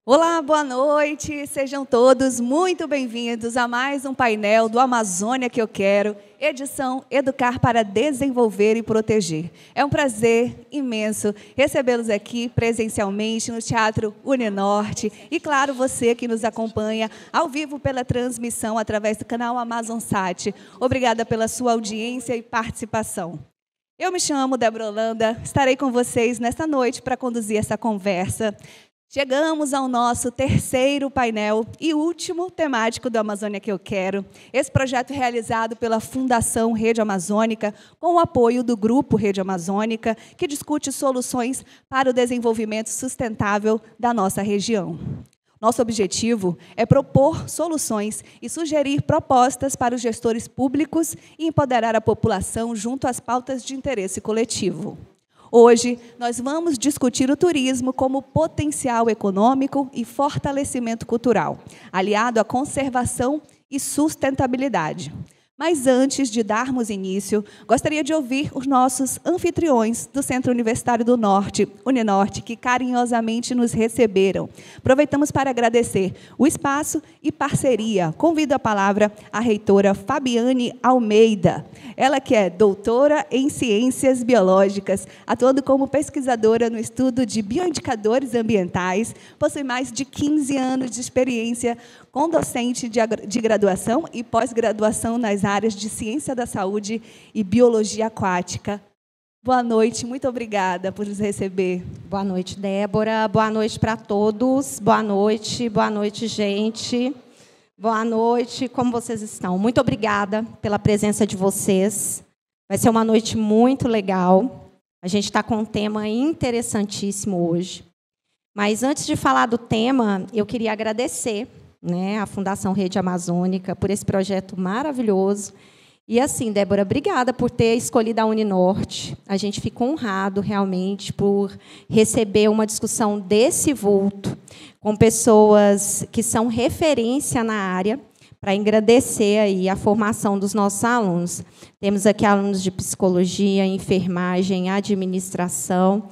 Olá, boa noite, sejam todos muito bem-vindos a mais um painel do Amazônia que eu quero, edição Educar para Desenvolver e Proteger. É um prazer imenso recebê-los aqui presencialmente no Teatro Uninorte e, claro, você que nos acompanha ao vivo pela transmissão através do canal AmazonSat. Obrigada pela sua audiência e participação. Eu me chamo Débora Holanda, estarei com vocês nesta noite para conduzir essa conversa. Chegamos ao nosso terceiro painel e último temático do Amazônia que eu quero. Esse projeto é realizado pela Fundação Rede Amazônica, com o apoio do Grupo Rede Amazônica, que discute soluções para o desenvolvimento sustentável da nossa região. Nosso objetivo é propor soluções e sugerir propostas para os gestores públicos e empoderar a população junto às pautas de interesse coletivo. Hoje, nós vamos discutir o turismo como potencial econômico e fortalecimento cultural, aliado à conservação e sustentabilidade. Mas antes de darmos início, gostaria de ouvir os nossos anfitriões do Centro Universitário do Norte, Uninorte, que carinhosamente nos receberam. Aproveitamos para agradecer o espaço e parceria. Convido a palavra a reitora Fabiane Almeida. Ela que é doutora em Ciências Biológicas, atuando como pesquisadora no estudo de bioindicadores ambientais, possui mais de 15 anos de experiência com docente de graduação e pós-graduação nas áreas de Ciência da Saúde e Biologia Aquática. Boa noite, muito obrigada por nos receber. Boa noite, Débora. Boa noite para todos. Boa noite, gente. Boa noite, como vocês estão? Muito obrigada pela presença de vocês. Vai ser uma noite muito legal. A gente está com um tema interessantíssimo hoje. Mas antes de falar do tema, eu queria agradecer, a Fundação Rede Amazônica por esse projeto maravilhoso. E assim, Débora, obrigada por ter escolhido a Uninorte. A gente fica honrado, realmente, por receber uma discussão desse vulto, com pessoas que são referência na área, para engrandecer aí a formação dos nossos alunos. Temos aqui alunos de psicologia, enfermagem, administração.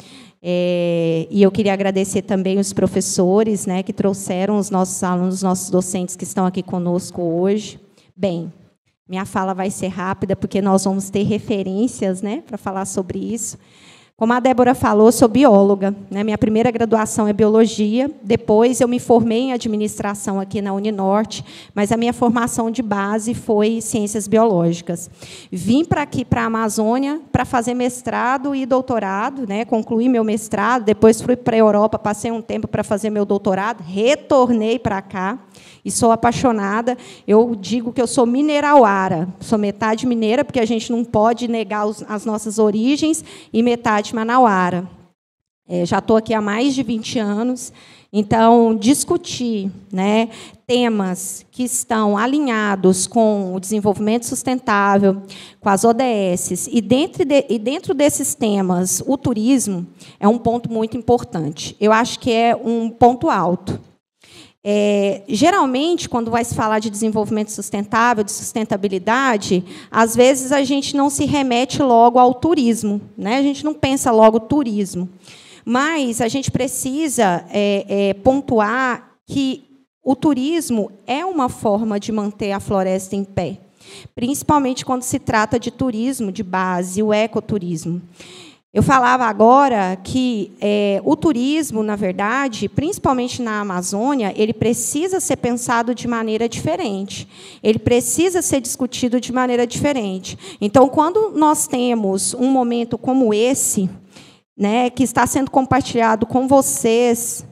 E eu queria agradecer também os professores, que trouxeram os nossos alunos, os nossos docentes que estão aqui conosco hoje. Bem, minha fala vai ser rápida, porque nós vamos ter referências, para falar sobre isso. Como a Débora falou, eu sou bióloga. Minha primeira graduação é biologia. Depois, eu me formei em administração aqui na Uninorte, mas a minha formação de base foi ciências biológicas. Vim para aqui, para a Amazônia, para fazer mestrado e doutorado, concluí meu mestrado. Depois, fui para a Europa, passei um tempo para fazer meu doutorado, retornei para cá. E sou apaixonada. Eu digo que eu sou minerauara. Sou metade mineira, porque a gente não pode negar as nossas origens, e metade manauara. Já estou aqui há mais de 20 anos. Então, discutir temas que estão alinhados com o desenvolvimento sustentável, com as ODS, e dentro desses temas, o turismo é um ponto muito importante. Eu acho que é um ponto alto. Geralmente, quando vai se falar de desenvolvimento sustentável, de sustentabilidade, às vezes a gente não se remete logo ao turismo, a gente não pensa logo turismo. Mas a gente precisa pontuar que o turismo é uma forma de manter a floresta em pé, principalmente quando se trata de turismo de base, o ecoturismo. Eu falava agora que o turismo, na verdade, principalmente na Amazônia, ele precisa ser pensado de maneira diferente. Ele precisa ser discutido de maneira diferente. Então, quando nós temos um momento como esse, que está sendo compartilhado com vocês,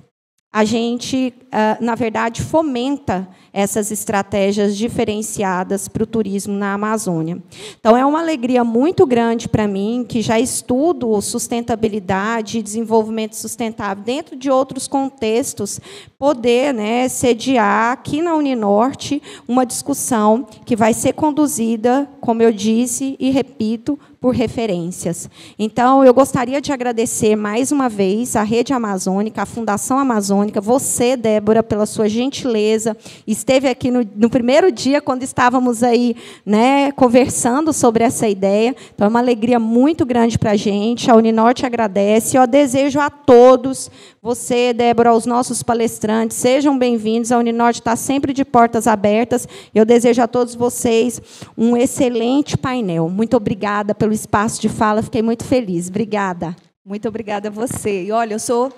a gente, na verdade, fomenta essas estratégias diferenciadas para o turismo na Amazônia. Então, é uma alegria muito grande para mim, que já estudo sustentabilidade e desenvolvimento sustentável dentro de outros contextos, poder sediar aqui na Uninorte uma discussão que vai ser conduzida, como eu disse e repito, por referências. Então, eu gostaria de agradecer mais uma vez à Rede Amazônica, à Fundação Amazônica, você, Débora, pela sua gentileza e esteve aqui no primeiro dia, quando estávamos aí, né, conversando sobre essa ideia. Então, é uma alegria muito grande para a gente. A Uninorte agradece. Eu desejo a todos, você, Débora, aos nossos palestrantes, sejam bem-vindos. A Uninorte está sempre de portas abertas. Eu desejo a todos vocês um excelente painel. Muito obrigada pelo espaço de fala. Fiquei muito feliz. Obrigada. Muito obrigada a você. E, olha, eu sou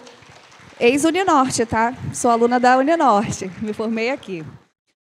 ex-Uninorte, tá? Sou aluna da Uninorte. Me formei aqui.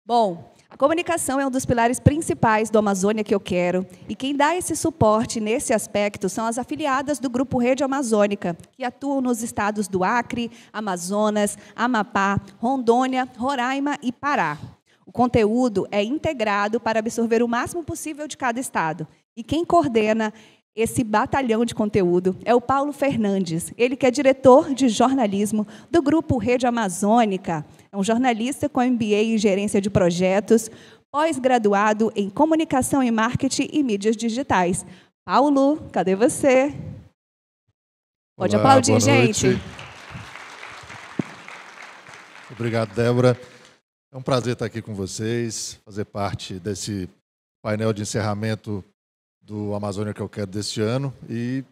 Bom, a comunicação é um dos pilares principais do Amazônia que eu quero. E quem dá esse suporte nesse aspecto são as afiliadas do Grupo Rede Amazônica, que atuam nos estados do Acre, Amazonas, Amapá, Rondônia, Roraima e Pará. O conteúdo é integrado para absorver o máximo possível de cada estado. E quem coordena esse batalhão de conteúdo é o Paulo Fernandes, ele que é diretor de jornalismo do Grupo Rede Amazônica. É um jornalista com MBA em gerência de projetos, pós-graduado em comunicação e marketing e mídias digitais. Paulo, cadê você? Pode Olá, aplaudir, gente. Obrigado, Débora. É um prazer estar aqui com vocês, fazer parte desse painel de encerramento do Amazônia que eu quero deste ano e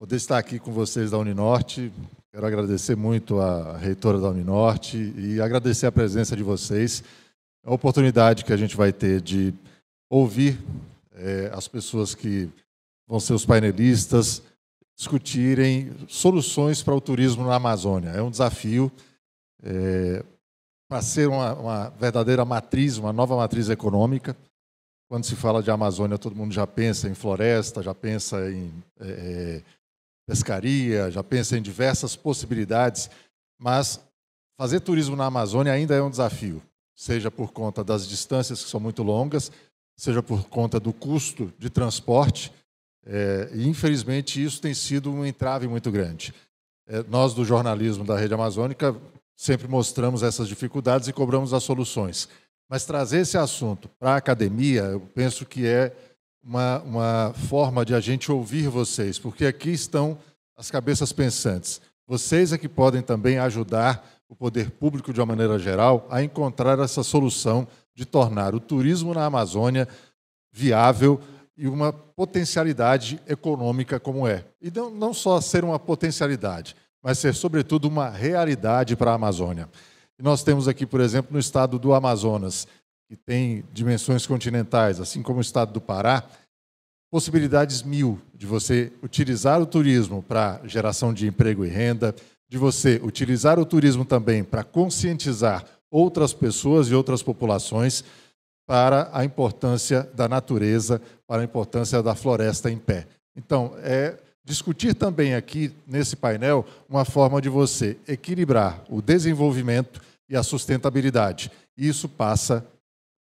poder estar aqui com vocês da Uninorte. Quero agradecer muito a reitora da Uninorte e agradecer a presença de vocês. É a oportunidade que a gente vai ter de ouvir as pessoas que vão ser os painelistas discutirem soluções para o turismo na Amazônia. É um desafio para ser uma verdadeira matriz, uma nova matriz econômica. Quando se fala de Amazônia, todo mundo já pensa em floresta, já pensa em pescaria, já pensa em diversas possibilidades, mas fazer turismo na Amazônia ainda é um desafio, seja por conta das distâncias que são muito longas, seja por conta do custo de transporte, e infelizmente isso tem sido um entrave muito grande. Nós do jornalismo da Rede Amazônica sempre mostramos essas dificuldades e cobramos as soluções. Mas trazer esse assunto para a academia, eu penso que é uma forma de a gente ouvir vocês, porque aqui estão as cabeças pensantes. Vocês é que podem também ajudar o poder público, de uma maneira geral, a encontrar essa solução de tornar o turismo na Amazônia viável e uma potencialidade econômica como é. E não só ser uma potencialidade, mas ser, sobretudo, uma realidade para a Amazônia. E nós temos aqui, por exemplo, no estado do Amazonas, que tem dimensões continentais, assim como o estado do Pará, possibilidades mil de você utilizar o turismo para geração de emprego e renda, de você utilizar o turismo também para conscientizar outras pessoas e outras populações para a importância da natureza, para a importância da floresta em pé. Então, discutir também aqui, nesse painel, uma forma de você equilibrar o desenvolvimento e a sustentabilidade. E isso passa,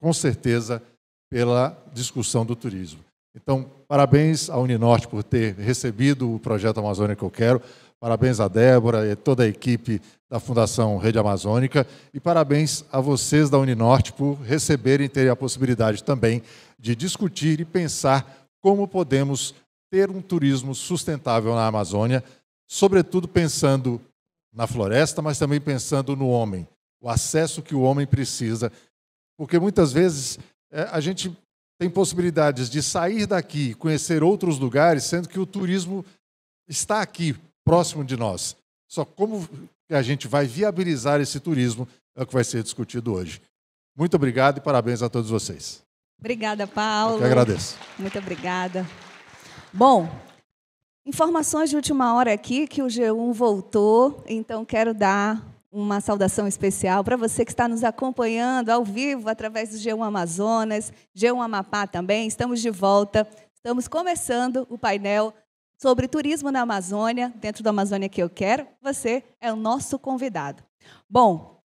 com certeza, pela discussão do turismo. Então, parabéns à Uninorte por ter recebido o projeto Amazônia que eu quero, parabéns a Débora e toda a equipe da Fundação Rede Amazônica e parabéns a vocês da Uninorte por receberem e terem a possibilidade também de discutir e pensar como podemos ter um turismo sustentável na Amazônia, sobretudo pensando na floresta, mas também pensando no homem, o acesso que o homem precisa, porque muitas vezes a gente tem possibilidades de sair daqui, conhecer outros lugares, sendo que o turismo está aqui, próximo de nós. Só como a gente vai viabilizar esse turismo é o que vai ser discutido hoje. Muito obrigado e parabéns a todos vocês. Obrigada, Paulo. Eu que agradeço. Muito obrigada. Bom, informações de última hora aqui, que o G1 voltou, então quero dar uma saudação especial para você que está nos acompanhando ao vivo através do G1 Amazonas, G1 Amapá também. Estamos de volta, estamos começando o painel sobre turismo na Amazônia, dentro da Amazônia que eu quero. Você é o nosso convidado. Bom,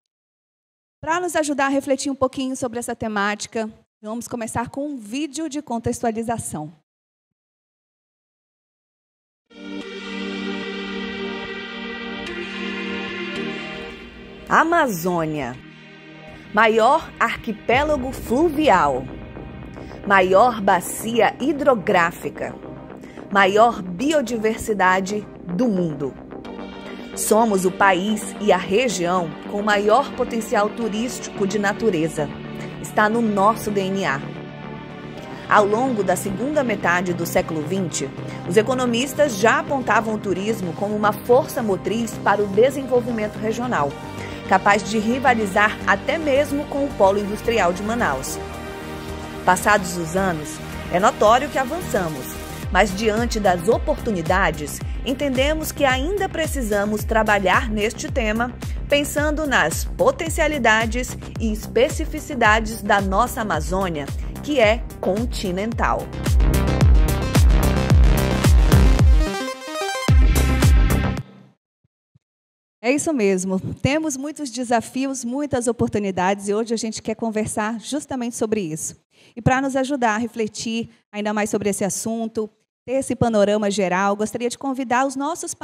para nos ajudar a refletir um pouquinho sobre essa temática, vamos começar com um vídeo de contextualização. Amazônia, maior arquipélago fluvial, maior bacia hidrográfica, maior biodiversidade do mundo. Somos o país e a região com o maior potencial turístico de natureza. Está no nosso DNA. Ao longo da segunda metade do século XX, os economistas já apontavam o turismo como uma força motriz para o desenvolvimento regional, capaz de rivalizar até mesmo com o polo industrial de Manaus. Passados os anos, é notório que avançamos, mas diante das oportunidades, entendemos que ainda precisamos trabalhar neste tema, pensando nas potencialidades e especificidades da nossa Amazônia, que é continental. É isso mesmo. Temos muitos desafios, muitas oportunidades e hoje a gente quer conversar justamente sobre isso. E para nos ajudar a refletir ainda mais sobre esse assunto, ter esse panorama geral, gostaria de convidar os nossos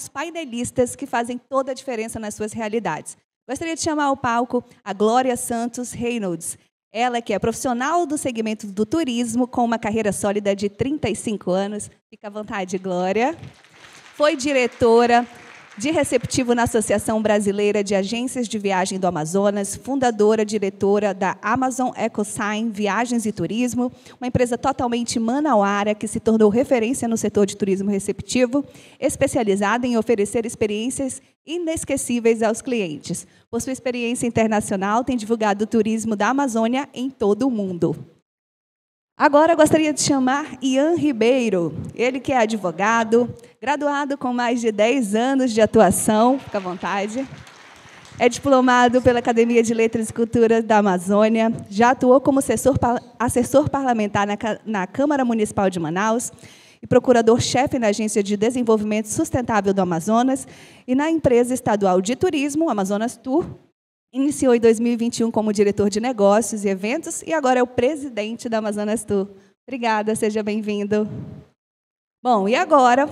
painelistas que fazem toda a diferença nas suas realidades. Gostaria de chamar ao palco a Glória Santos Reynolds. Ela que é profissional do segmento do turismo, com uma carreira sólida de 35 anos. Fica à vontade, Glória. Foi diretora de receptivo na Associação Brasileira de Agências de Viagem do Amazonas, fundadora, diretora da Amazon EcoSign Viagens e Turismo, uma empresa totalmente manauara que se tornou referência no setor de turismo receptivo, especializada em oferecer experiências inesquecíveis aos clientes. Por sua experiência internacional, tem divulgado o turismo da Amazônia em todo o mundo. Agora, gostaria de chamar Ian Ribeiro, ele que é advogado, graduado com mais de 10 anos de atuação, fica à vontade. É diplomado pela Academia de Letras e Cultura da Amazônia, já atuou como assessor parlamentar na Câmara Municipal de Manaus e procurador-chefe na Agência de Desenvolvimento Sustentável do Amazonas e na empresa estadual de turismo, Amazonas Tour. Iniciou em 2021 como diretor de negócios e eventos e agora é o presidente da Amazonas Tour. Obrigada, seja bem-vindo. Bom, e agora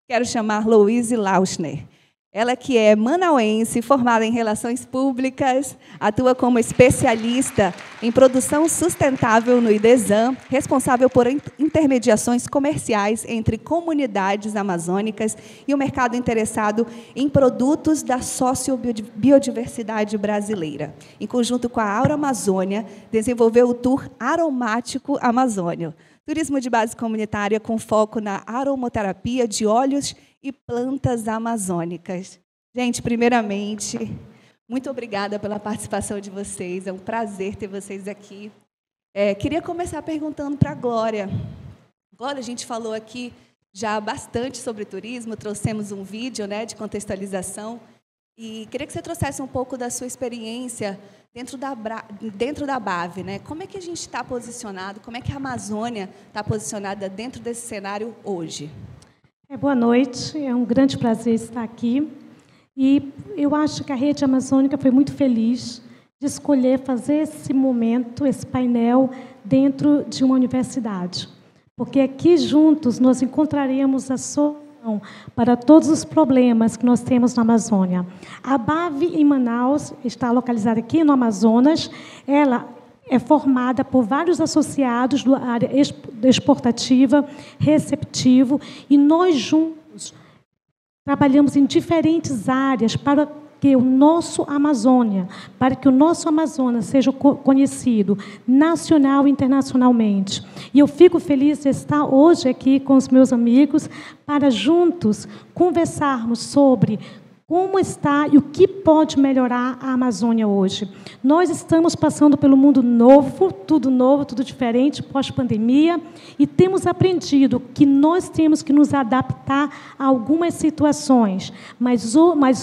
quero chamar Louise Lauschner. Ela que é manauense, formada em Relações Públicas, atua como especialista em produção sustentável no IDESAM, responsável por intermediações comerciais entre comunidades amazônicas e o mercado interessado em produtos da sociobiodiversidade brasileira. Em conjunto com a Aura Amazônia, desenvolveu o Tour Aromático Amazônia, turismo de base comunitária com foco na aromoterapia de óleos e plantas amazônicas. Gente, primeiramente, muito obrigada pela participação de vocês. É um prazer ter vocês aqui. Queria começar perguntando para a Glória. Glória, a gente falou aqui já bastante sobre turismo, trouxemos um vídeo, né, de contextualização, e queria que você trouxesse um pouco da sua experiência dentro da BAV, né? Como é que a gente está posicionado, como é que a Amazônia está posicionada dentro desse cenário hoje? Boa noite, é um grande prazer estar aqui. E eu acho que a Rede Amazônica foi muito feliz de escolher fazer esse momento, esse painel, dentro de uma universidade. Porque aqui juntos nós encontraremos a solução para todos os problemas que nós temos na Amazônia. A BAV em Manaus está localizada aqui no Amazonas. Ela é formada por vários associados da área exportativa, receptivo, e nós juntos trabalhamos em diferentes áreas para que o nosso Amazonas seja conhecido nacional e internacionalmente. E eu fico feliz de estar hoje aqui com os meus amigos para juntos conversarmos sobre como está e o que pode melhorar a Amazônia hoje. Nós estamos passando pelo mundo novo, tudo diferente, pós-pandemia, e temos aprendido que nós temos que nos adaptar a algumas situações, mas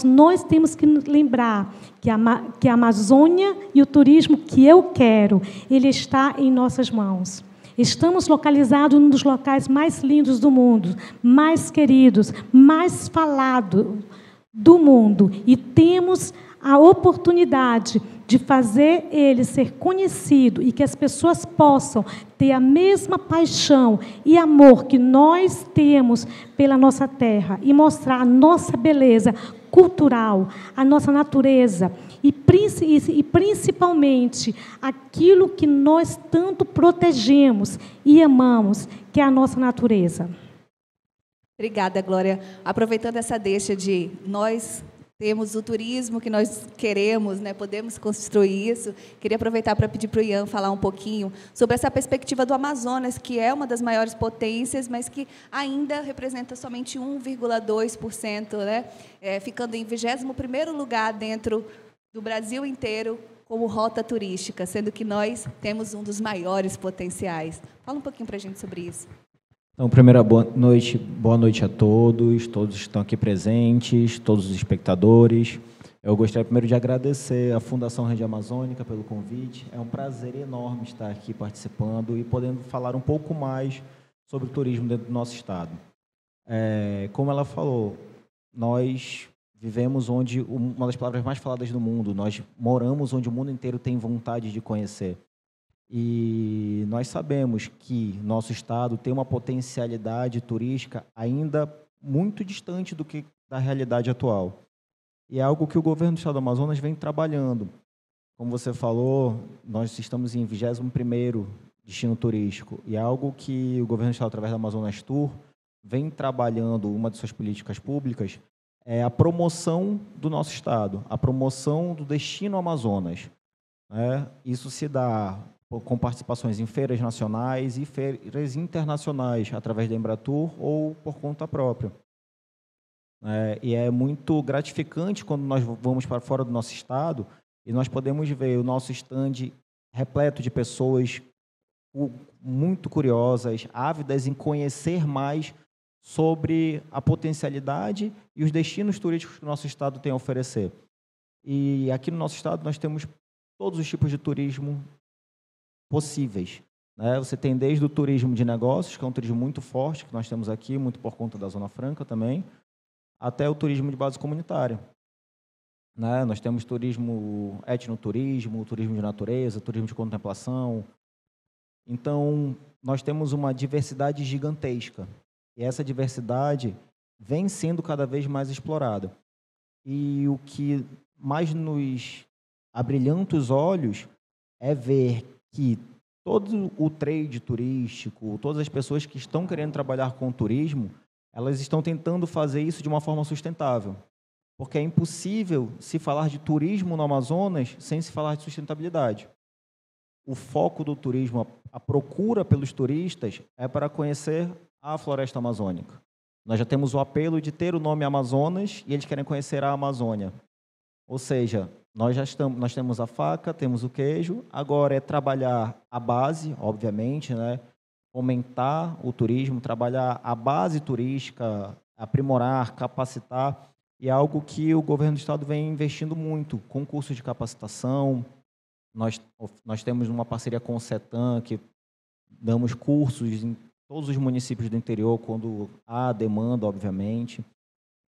nós temos que lembrar que a Amazônia e o turismo que eu quero, ele está em nossas mãos. Estamos localizados num dos locais mais lindos do mundo, mais queridos, mais falados do mundo, e temos a oportunidade de fazer ele ser conhecido e que as pessoas possam ter a mesma paixão e amor que nós temos pela nossa terra e mostrar a nossa beleza cultural, a nossa natureza e principalmente aquilo que nós tanto protegemos e amamos, que é a nossa natureza. Obrigada, Glória. Aproveitando essa deixa de nós temos o turismo que nós queremos, né? Podemos construir isso. Queria aproveitar para pedir para o Ian falar um pouquinho sobre essa perspectiva do Amazonas, que é uma das maiores potências, mas que ainda representa somente 1,2%, né? Ficando em 21º lugar dentro do Brasil inteiro como rota turística, sendo que nós temos um dos maiores potenciais. Fala um pouquinho para a gente sobre isso. Então, primeiro, boa noite a todos que estão aqui presentes, todos os espectadores. Eu gostaria primeiro de agradecer à Fundação Rede Amazônica pelo convite. É um prazer enorme estar aqui participando e podendo falar um pouco mais sobre o turismo dentro do nosso estado. Como ela falou, nós vivemos onde uma das palavras mais faladas do mundo, nós moramos onde o mundo inteiro tem vontade de conhecer. E nós sabemos que nosso estado tem uma potencialidade turística ainda muito distante do que da realidade atual. E é algo que o governo do estado do Amazonas vem trabalhando. Como você falou, nós estamos em 21º destino turístico. E é algo que o governo do estado, através da Amazonas Tour, vem trabalhando, uma de suas políticas públicas, é a promoção do nosso estado, a promoção do destino Amazonas. Isso se dá com participações em feiras nacionais e feiras internacionais, através da Embratur ou por conta própria. E é muito gratificante quando nós vamos para fora do nosso estado e nós podemos ver o nosso stand repleto de pessoas muito curiosas, ávidas em conhecer mais sobre a potencialidade e os destinos turísticos que o nosso estado tem a oferecer. E aqui no nosso estado nós temos todos os tipos de turismo possíveis. Você tem desde o turismo de negócios, que é um turismo muito forte, que nós temos aqui, muito por conta da Zona Franca também, até o turismo de base comunitária. Nós temos turismo, etnoturismo, turismo de natureza, turismo de contemplação. Então, nós temos uma diversidade gigantesca. E essa diversidade vem sendo cada vez mais explorada. E o que mais nos abrilhanta os olhos é ver que todo o trade turístico, todas as pessoas que estão querendo trabalhar com o turismo, elas estão tentando fazer isso de uma forma sustentável. Porque é impossível se falar de turismo no Amazonas sem se falar de sustentabilidade. O foco do turismo, a procura pelos turistas, é para conhecer a floresta amazônica. Nós já temos o apelo de ter o nome Amazonas e eles querem conhecer a Amazônia. Ou seja, nós temos a faca, temos o queijo, agora é trabalhar a base, obviamente, fomentar o turismo, trabalhar a base turística, aprimorar, capacitar, e é algo que o governo do estado vem investindo muito, com cursos de capacitação. Nós temos uma parceria com o CETAM, que damos cursos em todos os municípios do interior, quando há demanda, obviamente,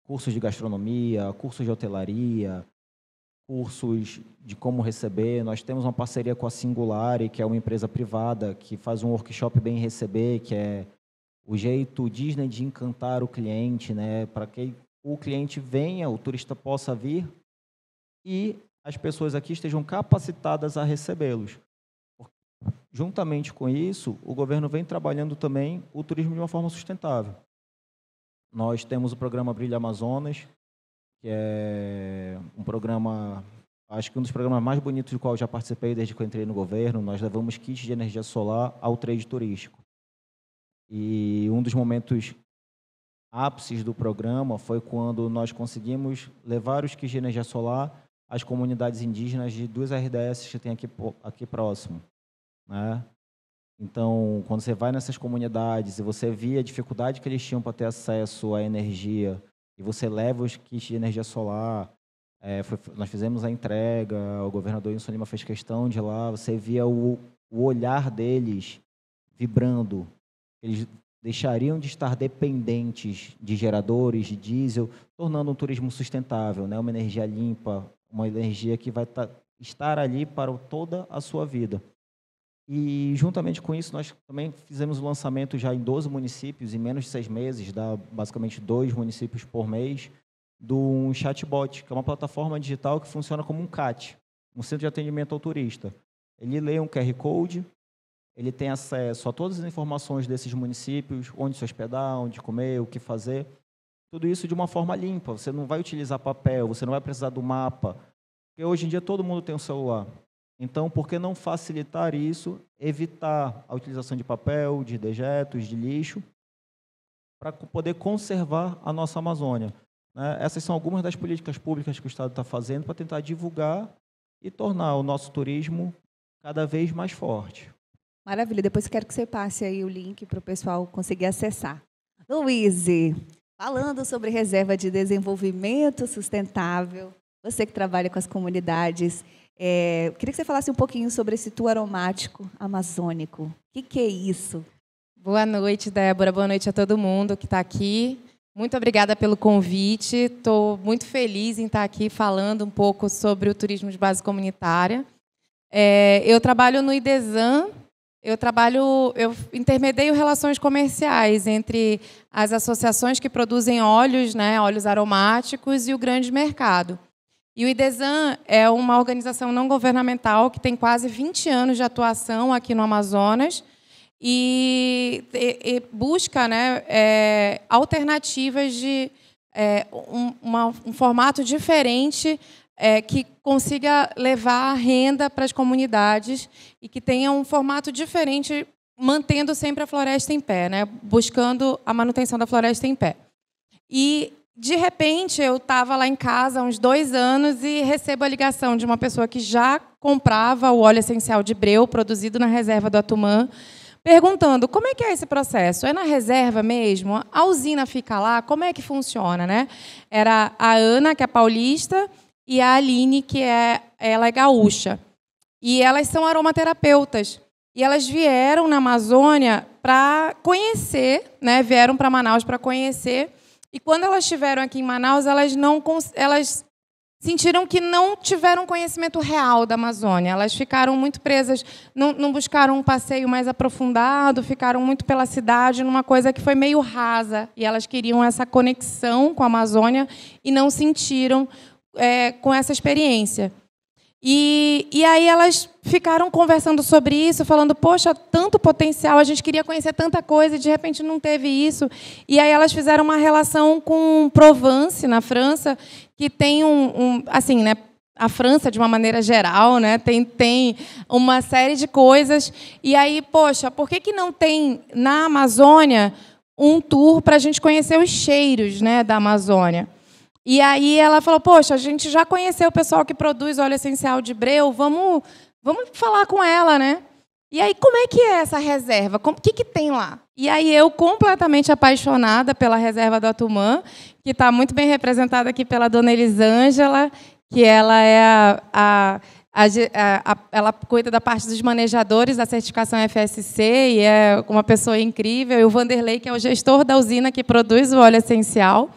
cursos de gastronomia, cursos de hotelaria, cursos de como receber. Nós temos uma parceria com a Singulari, que é uma empresa privada que faz um workshop Bem Receber, que é o jeito Disney de encantar o cliente, para que o cliente venha, o turista possa vir e as pessoas aqui estejam capacitadas a recebê-los. Juntamente com isso, o governo vem trabalhando também o turismo de uma forma sustentável. Nós temos o programa Brilha Amazonas, que é um programa, acho que um dos programas mais bonitos do qual eu já participei desde que eu entrei no governo. Nós levamos kits de energia solar ao trade turístico. E um dos momentos ápices do programa foi quando nós conseguimos levar os kits de energia solar às comunidades indígenas de 2 RDS que tem aqui próximo. Então, quando você vai nessas comunidades e você via a dificuldade que eles tinham para ter acesso à energia, e você leva os kits de energia solar, nós fizemos a entrega, o governador Wilson Lima fez questão de ir lá, você via o olhar deles vibrando. Eles deixariam de estar dependentes de geradores, de diesel, tornando um turismo sustentável, uma energia limpa, uma energia que vai estar ali para toda a sua vida. E, juntamente com isso, nós também fizemos o lançamento já em 12 municípios, em menos de 6 meses, dá basicamente 2 municípios por mês, de um chatbot, que é uma plataforma digital que funciona como um CAT, um centro de atendimento ao turista. Ele lê um QR Code, ele tem acesso a todas as informações desses municípios, onde se hospedar, onde comer, o que fazer. Tudo isso de uma forma limpa. Você não vai utilizar papel, você não vai precisar do mapa. Porque hoje em dia todo mundo tem um celular. Então, por que não facilitar isso, evitar a utilização de papel, de dejetos, de lixo, para poder conservar a nossa Amazônia? Essas são algumas das políticas públicas que o Estado está fazendo para tentar divulgar e tornar o nosso turismo cada vez mais forte. Maravilha. Depois eu quero que você passe aí o link para o pessoal conseguir acessar. Luiz, falando sobre reserva de desenvolvimento sustentável, você que trabalha com as comunidades, queria que você falasse um pouquinho sobre esse tour aromático amazônico. O que é isso? Boa noite, Débora. Boa noite a todo mundo que está aqui. Muito obrigada pelo convite. Estou muito feliz em estar aqui falando um pouco sobre o turismo de base comunitária. Eu trabalho no IDESAN. Eu intermedio relações comerciais entre as associações que produzem óleos, óleos aromáticos, e o grande mercado. E o IDESAN é uma organização não governamental que tem quase 20 anos de atuação aqui no Amazonas e busca alternativas de um formato diferente que consiga levar renda para as comunidades e que tenha um formato diferente, mantendo sempre a floresta em pé, buscando a manutenção da floresta em pé. E, de repente, eu estava lá em casa há uns 2 anos e recebo a ligação de uma pessoa que já comprava o óleo essencial de breu, produzido na reserva do Atumã, perguntando como é que é esse processo. É na reserva mesmo? A usina fica lá? Como é que funciona? Era a Ana, que é paulista, e a Aline, que ela é gaúcha. E elas são aromaterapeutas. E elas vieram na Amazônia para conhecer, vieram para Manaus para conhecer. E quando elas estiveram aqui em Manaus, elas sentiram que não tiveram conhecimento real da Amazônia. Elas ficaram muito presas, não buscaram um passeio mais aprofundado, ficaram muito pela cidade, numa coisa que foi meio rasa. E elas queriam essa conexão com a Amazônia e não sentiram com essa experiência. E aí elas ficaram conversando sobre isso, falando, poxa, tanto potencial, a gente queria conhecer tanta coisa e, de repente, não teve isso. E aí elas fizeram uma relação com Provence, na França, que tem a França, de uma maneira geral, tem uma série de coisas. E aí, poxa, por que não tem, na Amazônia, um tour para a gente conhecer os cheiros da Amazônia? E aí ela falou, poxa, a gente já conheceu o pessoal que produz óleo essencial de breu, vamos falar com ela, E aí, como é que é essa reserva? O que tem lá? E aí eu, completamente apaixonada pela reserva do Atumã, que está muito bem representada aqui pela dona Elisângela, que ela é ela cuida da parte dos manejadores da certificação FSC e é uma pessoa incrível, e o Vanderlei, que é o gestor da usina que produz o óleo essencial.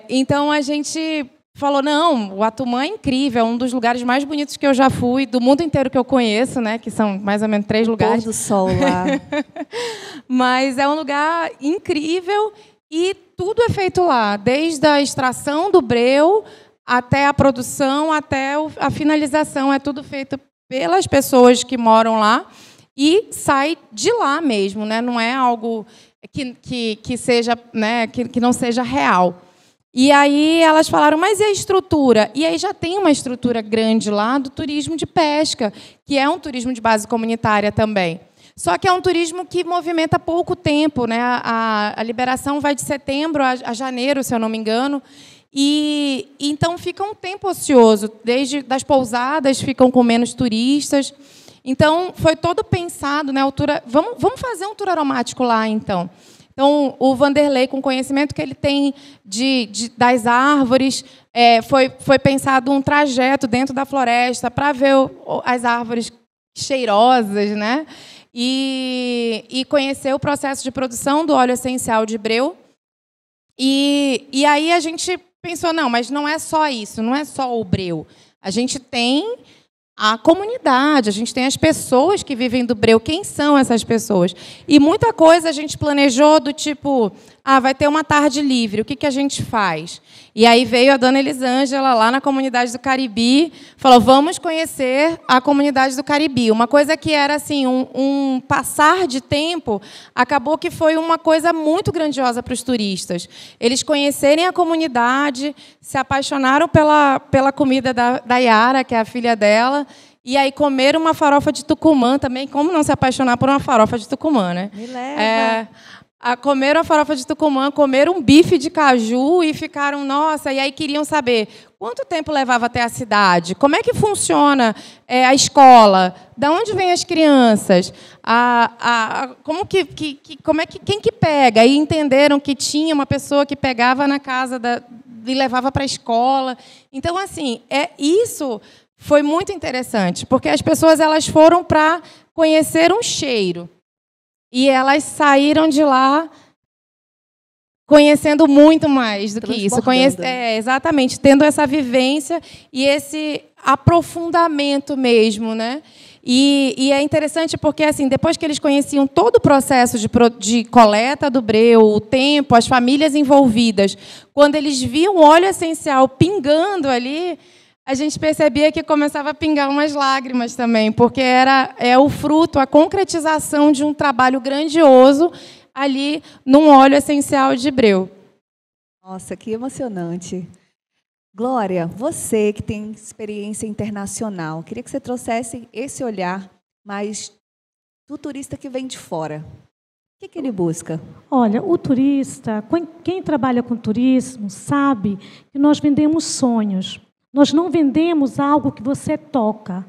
Então, a gente falou, não, o Atumã é incrível, é um dos lugares mais bonitos que eu já fui, do mundo inteiro que eu conheço, que são mais ou menos 3 lugares. Pôr do sol lá. Mas é um lugar incrível e tudo é feito lá, desde a extração do breu até a produção, até a finalização. É tudo feito pelas pessoas que moram lá e sai de lá mesmo, não é algo que seja, que não seja real. E aí elas falaram, mas e a estrutura? E aí já tem uma estrutura grande lá do turismo de pesca, que é um turismo de base comunitária também. Só que é um turismo que movimenta pouco tempo, A liberação vai de setembro a janeiro, se eu não me engano. E então fica um tempo ocioso, desde das pousadas ficam com menos turistas. Então, foi todo pensado, vamos fazer um tour aromático lá, então. Então, o Vanderlei, com o conhecimento que ele tem das árvores, foi pensado um trajeto dentro da floresta para ver as árvores cheirosas, e conhecer o processo de produção do óleo essencial de breu. E aí a gente pensou, não, mas não é só isso, não é só o breu. A gente tem a comunidade, a gente tem as pessoas que vivem do breu. Quem são essas pessoas? E muita coisa a gente planejou do tipo, vai ter uma tarde livre, o que a gente faz? E aí veio a dona Elisângela, lá na comunidade do Caribe, falou, vamos conhecer a comunidade do Caribe. Uma coisa que era assim, um passar de tempo, acabou que foi uma coisa muito grandiosa para os turistas. Eles conhecerem a comunidade, se apaixonaram pela comida da Yara, que é a filha dela, e aí comeram uma farofa de Tucumã também. Como não se apaixonar por uma farofa de Tucumã, né? Me leva. Comeram a farofa de Tucumã, comeram um bife de caju e ficaram, nossa, e aí queriam saber quanto tempo levava até a cidade, como é que funciona a escola, de onde vêm as crianças, quem que pega? E entenderam que tinha uma pessoa que pegava na casa e levava para a escola. Então, assim, isso foi muito interessante, porque as pessoas elas foram para conhecer um cheiro. E elas saíram de lá conhecendo muito mais do que isso. Exatamente, tendo essa vivência e esse aprofundamento mesmo, né? E é interessante porque, assim, depois que eles conheciam todo o processo de coleta do breu, o tempo, as famílias envolvidas, quando eles viam o óleo essencial pingando ali, a gente percebia que começava a pingar umas lágrimas também, porque é o fruto, a concretização de um trabalho grandioso ali num óleo essencial de breu. Nossa, que emocionante. Glória, você que tem experiência internacional, queria que você trouxesse esse olhar mais do turista que vem de fora. O que ele busca? Olha, o turista, quem trabalha com turismo, sabe que nós vendemos sonhos. Nós não vendemos algo que você toca.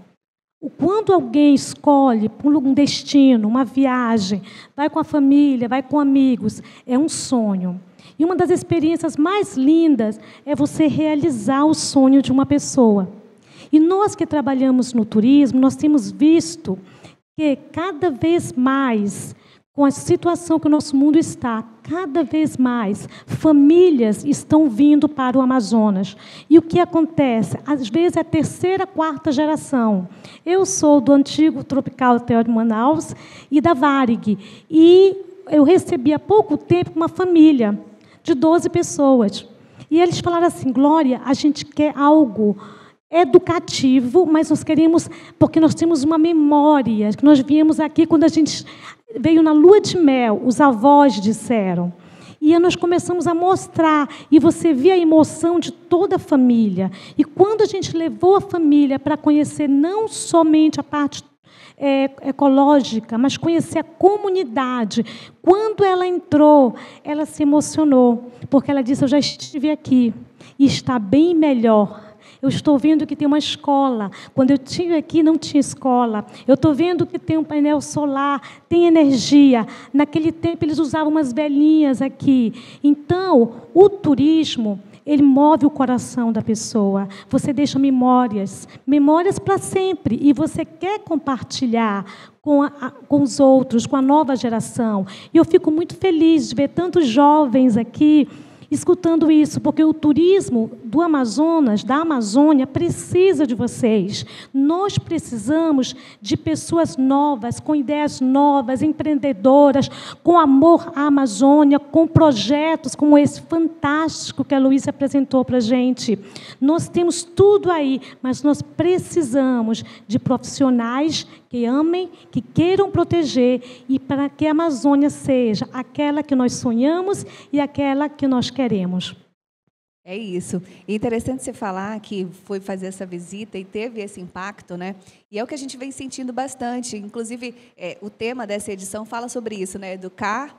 Quando alguém escolhe um destino, uma viagem, vai com a família, vai com amigos, é um sonho. E uma das experiências mais lindas é você realizar o sonho de uma pessoa. E nós que trabalhamos no turismo, nós temos visto que cada vez mais, com a situação que o nosso mundo está, cada vez mais famílias estão vindo para o Amazonas. E o que acontece? Às vezes é a terceira, quarta geração. Eu sou do antigo Tropical Hotel de Manaus e da Varig. E eu recebi há pouco tempo uma família de 12 pessoas. E eles falaram assim, Glória, a gente quer algo educativo, mas nós queremos, porque nós temos uma memória, que nós viemos aqui quando a gente veio na lua de mel, os avós disseram. E aí nós começamos a mostrar, e você vê a emoção de toda a família. E quando a gente levou a família para conhecer não somente a parte ecológica, mas conhecer a comunidade, quando ela entrou, ela se emocionou, porque ela disse, eu já estive aqui, e está bem melhor. Eu estou vendo que tem uma escola. Quando eu estive aqui, não tinha escola. Eu estou vendo que tem um painel solar, tem energia. Naquele tempo, eles usavam umas velhinhas aqui. Então, o turismo, ele move o coração da pessoa. Você deixa memórias para sempre. E você quer compartilhar com os outros, com a nova geração. E eu fico muito feliz de ver tantos jovens aqui escutando isso, porque o turismo do Amazonas, da Amazônia, precisa de vocês. Nós precisamos de pessoas novas, com ideias novas, empreendedoras, com amor à Amazônia, com projetos como esse fantástico que a Luísa apresentou para a gente. Nós temos tudo aí, mas nós precisamos de profissionais que amem, que queiram proteger, e para que a Amazônia seja aquela que nós sonhamos e aquela que nós queremos. É isso. E interessante você falar que foi fazer essa visita e teve esse impacto, né? E é o que a gente vem sentindo bastante. Inclusive, o tema dessa edição fala sobre isso, né? Educar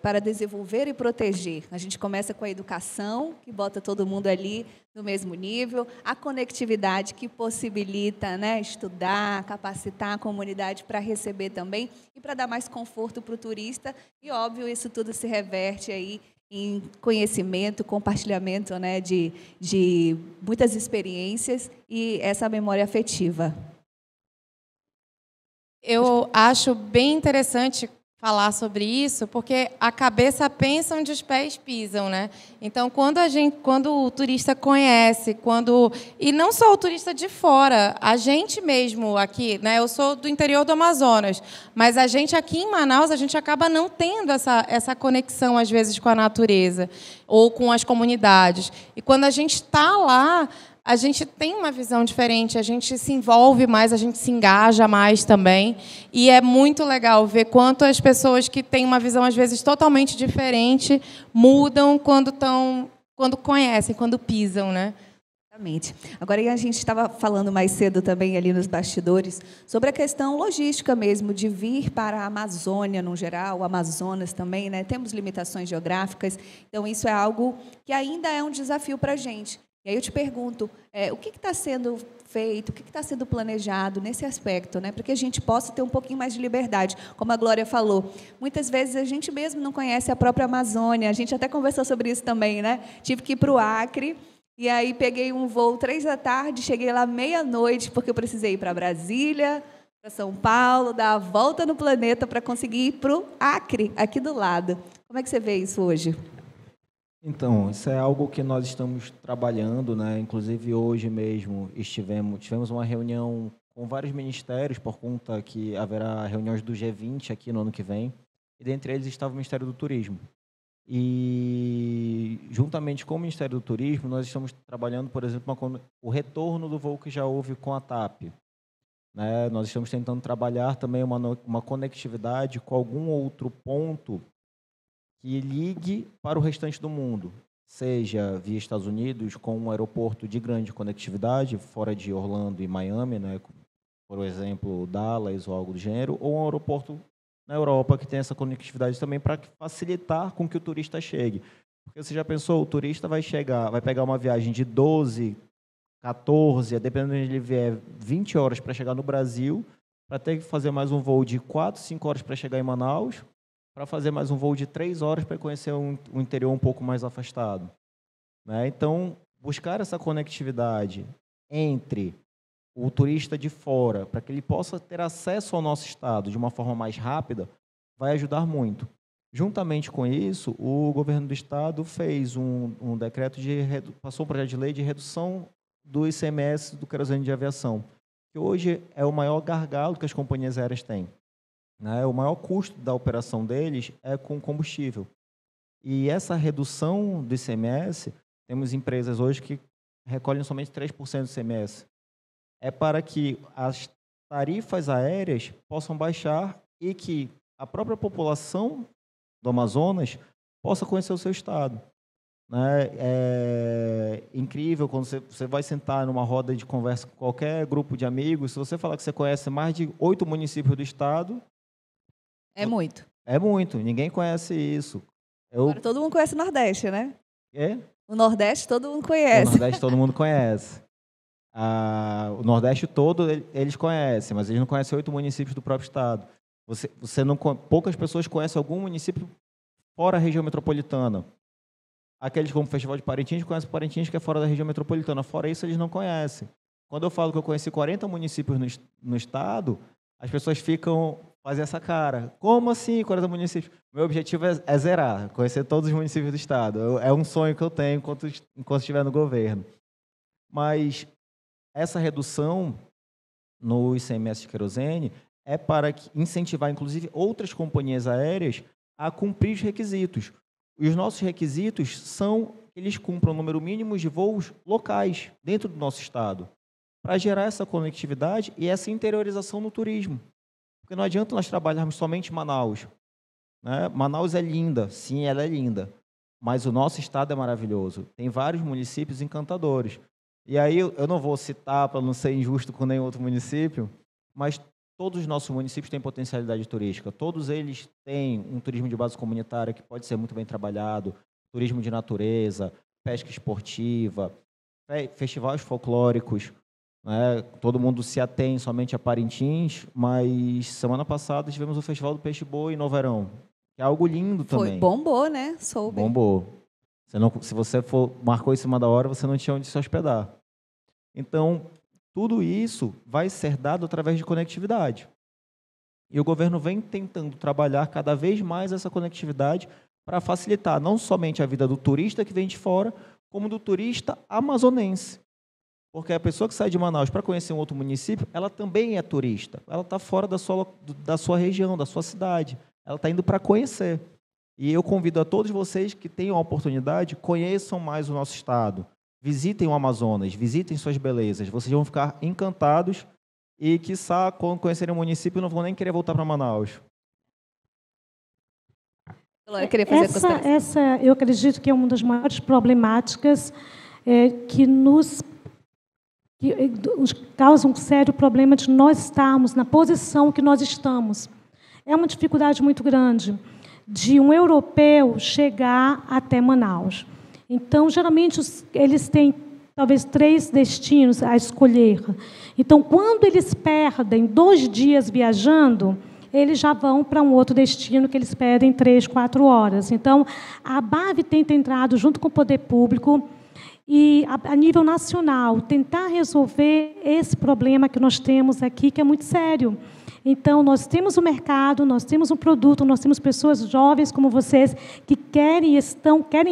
para desenvolver e proteger. A gente começa com a educação, que bota todo mundo ali no mesmo nível, a conectividade que possibilita, né, estudar, capacitar a comunidade para receber também e para dar mais conforto para o turista. E, óbvio, isso tudo se reverte aí em conhecimento, compartilhamento, né, de muitas experiências e essa memória afetiva. Eu acho bem interessante falar sobre isso, porque a cabeça pensa onde os pés pisam, né? Então, quando o turista conhece, e não só o turista de fora, a gente mesmo aqui, né? Eu sou do interior do Amazonas, mas a gente aqui em Manaus, a gente acaba não tendo essa conexão às vezes com a natureza ou com as comunidades. E quando a gente está lá, a gente tem uma visão diferente, a gente se envolve mais, a gente se engaja mais também. E é muito legal ver quanto as pessoas que têm uma visão, às vezes, totalmente diferente, mudam quando conhecem, quando pisam, né? Exatamente. Agora, a gente estava falando mais cedo também ali nos bastidores sobre a questão logística mesmo, de vir para a Amazônia, no geral, o Amazonas também, né? Temos limitações geográficas, então isso é algo que ainda é um desafio para a gente. E aí eu te pergunto, o que está sendo feito, o que está sendo planejado nesse aspecto, né, para que a gente possa ter um pouquinho mais de liberdade. Como a Glória falou, muitas vezes a gente mesmo não conhece a própria Amazônia, a gente até conversou sobre isso também, né? Tive que ir para o Acre, e aí peguei um voo 3h, cheguei lá meia-noite, porque eu precisei ir para Brasília, para São Paulo, dar a volta no planeta para conseguir ir para o Acre, aqui do lado. Como é que você vê isso hoje? Então, isso é algo que nós estamos trabalhando, né? Inclusive, hoje mesmo tivemos uma reunião com vários ministérios, por conta que haverá reuniões do G20 aqui no ano que vem, e dentre eles estava o Ministério do Turismo. E, juntamente com o Ministério do Turismo, nós estamos trabalhando, por exemplo, o retorno do voo que já houve com a TAP. Né? Nós estamos tentando trabalhar também uma conectividade com algum outro ponto que ligue para o restante do mundo, seja via Estados Unidos, com um aeroporto de grande conectividade, fora de Orlando e Miami, né, por exemplo, Dallas ou algo do gênero, ou um aeroporto na Europa que tem essa conectividade também para facilitar com que o turista chegue. Porque você já pensou, o turista vai pegar uma viagem de 12, 14, dependendo de onde ele vier, 20 horas para chegar no Brasil, para ter que fazer mais um voo de 4, 5 horas para chegar em Manaus, para fazer mais um voo de 3 horas para conhecer um interior um pouco mais afastado. Né? Então, buscar essa conectividade entre o turista de fora, para que ele possa ter acesso ao nosso estado de uma forma mais rápida, vai ajudar muito. Juntamente com isso, o governo do estado fez um decreto passou um projeto de lei de redução do ICMS do querosene de aviação, que hoje é o maior gargalo que as companhias aéreas têm. Né? O maior custo da operação deles é com combustível. E essa redução do ICMS, temos empresas hoje que recolhem somente 3% do ICMS. É para que as tarifas aéreas possam baixar e que a própria população do Amazonas possa conhecer o seu estado. Né? É incrível quando você vai sentar numa roda de conversa com qualquer grupo de amigos, se você falar que você conhece mais de 8 municípios do estado... É muito. É muito, ninguém conhece isso. Agora todo mundo conhece o Nordeste, né? É? O Nordeste todo mundo conhece. O Nordeste todo mundo conhece. O Nordeste todo eles conhecem, mas eles não conhecem 8 municípios do próprio estado. Poucas pessoas conhecem algum município fora a região metropolitana. Aqueles como o Festival de Parintins conhecem Parintins, que é fora da região metropolitana. Fora isso, eles não conhecem. Quando eu falo que eu conheci 40 municípios no estado, as pessoas fazem essa cara. Como assim 40 municípios? Meu objetivo é zerar, conhecer todos os municípios do estado. É um sonho que eu tenho enquanto estiver no governo. Mas essa redução no ICMS de querosene é para incentivar, inclusive, outras companhias aéreas a cumprir os requisitos. E os nossos requisitos são que eles cumpram o número mínimo de voos locais dentro do nosso estado, para gerar essa conectividade e essa interiorização no turismo. Porque não adianta nós trabalharmos somente em Manaus. Né? Manaus é linda, sim, ela é linda, mas o nosso estado é maravilhoso. Tem vários municípios encantadores. E aí eu não vou citar para não ser injusto com nenhum outro município, mas todos os nossos municípios têm potencialidade turística. Todos eles têm um turismo de base comunitária que pode ser muito bem trabalhado, turismo de natureza, pesca esportiva, festivais folclóricos. Né? Todo mundo se atém somente a Parintins, mas semana passada tivemos o Festival do Peixe-Boi no verão, que é algo lindo também. Bombou, né? Soube. Bombou. Se você marcou em cima da hora, você não tinha onde se hospedar. Então, tudo isso vai ser dado através de conectividade. E o governo vem tentando trabalhar cada vez mais essa conectividade para facilitar não somente a vida do turista que vem de fora, como do turista amazonense. Porque a pessoa que sai de Manaus para conhecer um outro município, ela também é turista. Ela está fora da sua região, da sua cidade. Ela está indo para conhecer. E eu convido a todos vocês que tenham a oportunidade, conheçam mais o nosso estado. Visitem o Amazonas, visitem suas belezas. Vocês vão ficar encantados e, quiçá, quando conhecerem o município, não vão nem querer voltar para Manaus. Eu queria fazer essa, eu acredito que é uma das maiores problemáticas que nos causa um sério problema de nós estarmos na posição que nós estamos. É uma dificuldade muito grande de um europeu chegar até Manaus. Então, geralmente, eles têm talvez 3 destinos a escolher. Então, quando eles perdem 2 dias viajando, eles já vão para um outro destino que eles perdem 3, 4 horas. Então, a ABAV tenta entrado junto com o poder público e, a nível nacional, tentar resolver esse problema que nós temos aqui, que é muito sério. Então, nós temos um mercado, nós temos um produto, nós temos pessoas jovens como vocês que querem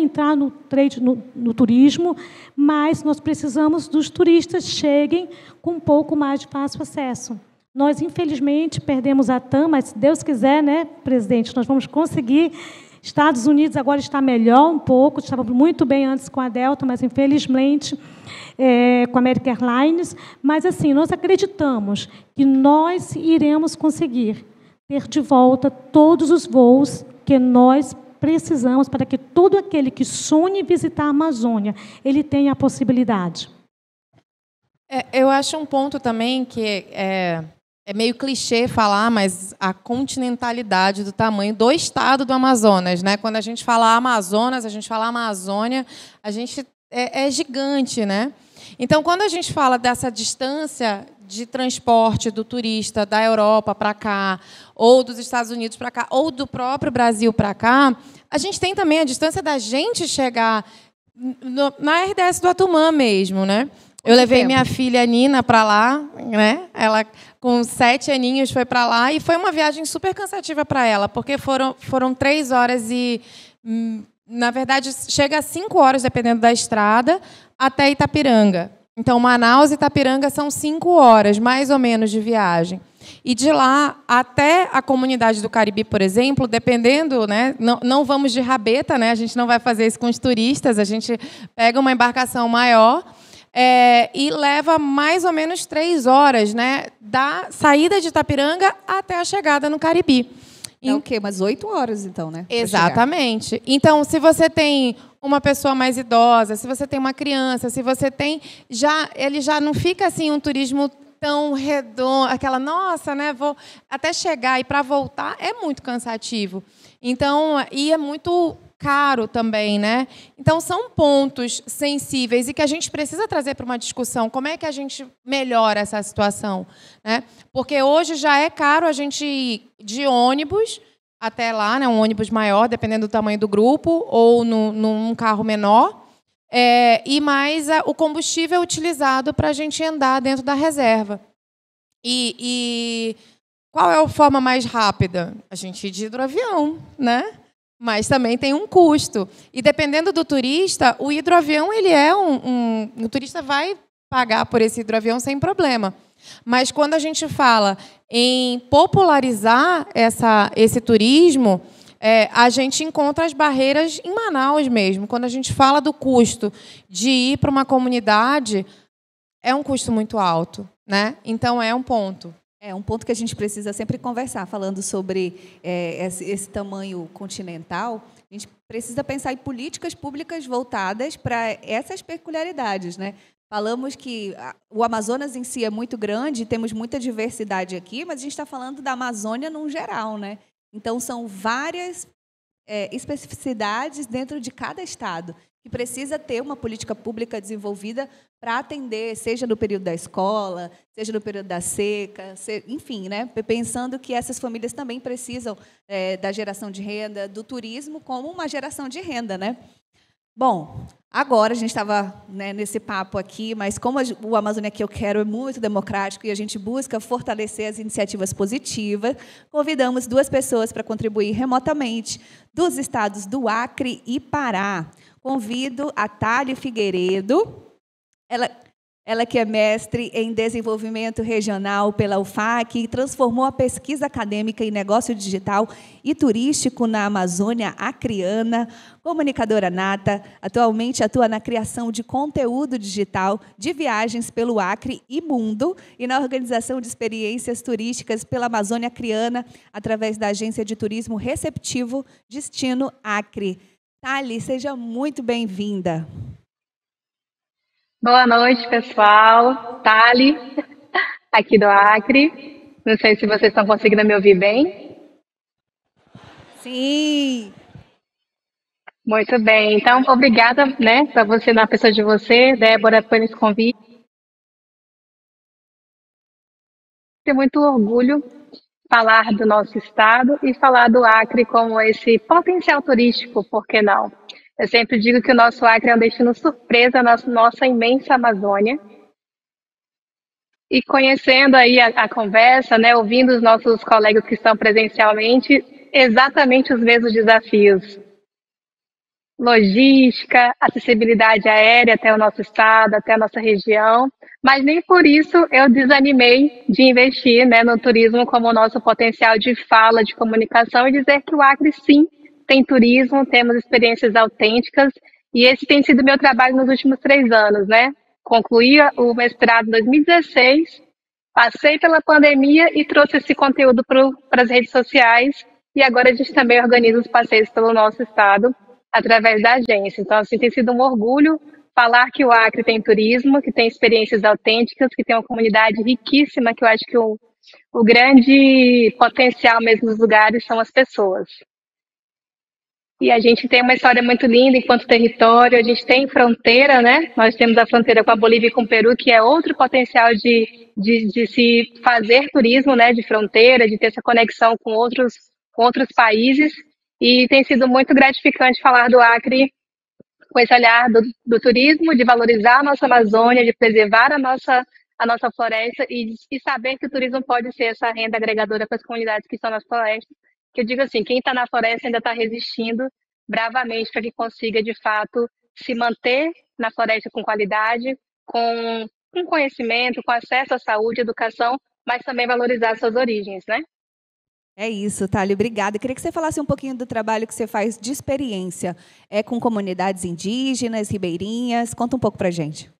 entrar no trade, no turismo, mas nós precisamos dos turistas cheguem com um pouco mais de fácil acesso. Nós, infelizmente, perdemos a TAM, mas, se Deus quiser, né, presidente, nós vamos conseguir. Estados Unidos agora está melhor um pouco, estava muito bem antes com a Delta, mas, infelizmente, com a American Airlines. Mas, assim, nós acreditamos que nós iremos conseguir ter de volta todos os voos que nós precisamos para que todo aquele que sonhe visitar a Amazônia, ele tenha a possibilidade. Eu acho um ponto também que é meio clichê falar, mas a continentalidade do tamanho do estado do Amazonas, né? Quando a gente fala Amazonas, a gente fala Amazônia, a gente é gigante, né? Então, quando a gente fala dessa distância de transporte do turista da Europa para cá, ou dos Estados Unidos para cá, ou do próprio Brasil para cá, a gente tem também a distância da gente chegar na RDS do Atumã mesmo, né? Eu levei minha filha Nina para lá, né? Ela, com 7 aninhos, foi para lá e foi uma viagem super cansativa para ela, porque foram 3 horas e, na verdade, chega a 5 horas, dependendo da estrada, até Itapiranga. Então, Manaus e Itapiranga são 5 horas, mais ou menos, de viagem. E de lá até a comunidade do Caribe, por exemplo, dependendo, né? Não vamos de rabeta, né? A gente não vai fazer isso com os turistas, a gente pega uma embarcação maior. E leva mais ou menos 3 horas, né, da saída de Itapiranga até a chegada no Caribe. Então, o quê? Umas 8 horas, então, né? Exatamente. Então, se você tem uma pessoa mais idosa, se você tem uma criança, se você tem... ele já não fica assim um turismo tão redondo, aquela, nossa, né, vou até chegar e para voltar é muito cansativo. Então, e é muito caro também, né? Então, são pontos sensíveis e que a gente precisa trazer para uma discussão. Como é que a gente melhora essa situação, né? Porque hoje já é caro a gente ir de ônibus até lá, né? Um ônibus maior, dependendo do tamanho do grupo, ou num carro menor, e mais o combustível utilizado para a gente andar dentro da reserva. E qual é a forma mais rápida? A gente ir de hidroavião, né? Mas também tem um custo. E dependendo do turista, o hidroavião ele o turista vai pagar por esse hidroavião sem problema. Mas quando a gente fala em popularizar esse turismo, a gente encontra as barreiras em Manaus mesmo. Quando a gente fala do custo de ir para uma comunidade, é um custo muito alto, né? Então é um ponto. É um ponto que a gente precisa sempre conversar, falando sobre esse tamanho continental. A gente precisa pensar em políticas públicas voltadas para essas peculiaridades, né? Falamos que o Amazonas em si é muito grande, temos muita diversidade aqui, mas a gente está falando da Amazônia num geral, né? Então, são várias especificidades dentro de cada estado que precisa ter uma política pública desenvolvida para atender, seja no período da escola, seja no período da seca, enfim, né? Pensando que essas famílias também precisam da geração de renda, do turismo como uma geração de renda, né? Bom, agora a gente estava, né, nesse papo aqui, mas como o Amazônia que eu quero é muito democrático e a gente busca fortalecer as iniciativas positivas, convidamos 2 pessoas para contribuir remotamente dos estados do Acre e Pará. Convido a Thalie Figueiredo, ela que é mestre em desenvolvimento regional pela UFAC e transformou a pesquisa acadêmica em negócio digital e turístico na Amazônia acreana, comunicadora nata, atualmente atua na criação de conteúdo digital de viagens pelo Acre e mundo e na organização de experiências turísticas pela Amazônia acreana através da agência de turismo receptivo Destino Acre. Thalie, seja muito bem-vinda. Boa noite, pessoal. Thalie, aqui do Acre. Não sei se vocês estão conseguindo me ouvir bem. Sim. Muito bem. Então, obrigada, né, para você, na pessoa de você, Débora, por esse convite. Tenho muito orgulho falar do nosso estado e falar do Acre como esse potencial turístico, por que não? Eu sempre digo que o nosso Acre é um destino surpresa na nossa imensa Amazônia. E conhecendo aí a conversa, né, ouvindo os nossos colegas que estão presencialmente, exatamente os mesmos desafios. Logística, acessibilidade aérea até o nosso estado, até a nossa região, mas nem por isso eu desanimei de investir, né, no turismo como o nosso potencial de fala, de comunicação e dizer que o Acre, sim, tem turismo, temos experiências autênticas e esse tem sido meu trabalho nos últimos 3 anos, né? Concluí o mestrado em 2016, passei pela pandemia e trouxe esse conteúdo para as redes sociais e agora a gente também organiza os passeios pelo nosso estado através da agência. Então, assim, tem sido um orgulho falar que o Acre tem turismo, que tem experiências autênticas, que tem uma comunidade riquíssima, que eu acho que o grande potencial mesmo dos lugares são as pessoas. E a gente tem uma história muito linda enquanto território, a gente tem fronteira, né? Nós temos a fronteira com a Bolívia e com o Peru, que é outro potencial de se fazer turismo, né? De fronteira, de ter essa conexão com outros países. E tem sido muito gratificante falar do Acre com esse olhar do turismo, de valorizar a nossa Amazônia, de preservar a nossa floresta e saber que o turismo pode ser essa renda agregadora para as comunidades que estão nas florestas. Que eu digo assim, quem está na floresta ainda está resistindo bravamente para que consiga, de fato, se manter na floresta com qualidade, com conhecimento, com acesso à saúde, educação, mas também valorizar suas origens, né? É isso, Thalie, obrigada. Eu queria que você falasse um pouquinho do trabalho que você faz de experiência com comunidades indígenas, ribeirinhas. Conta um pouco para a gente.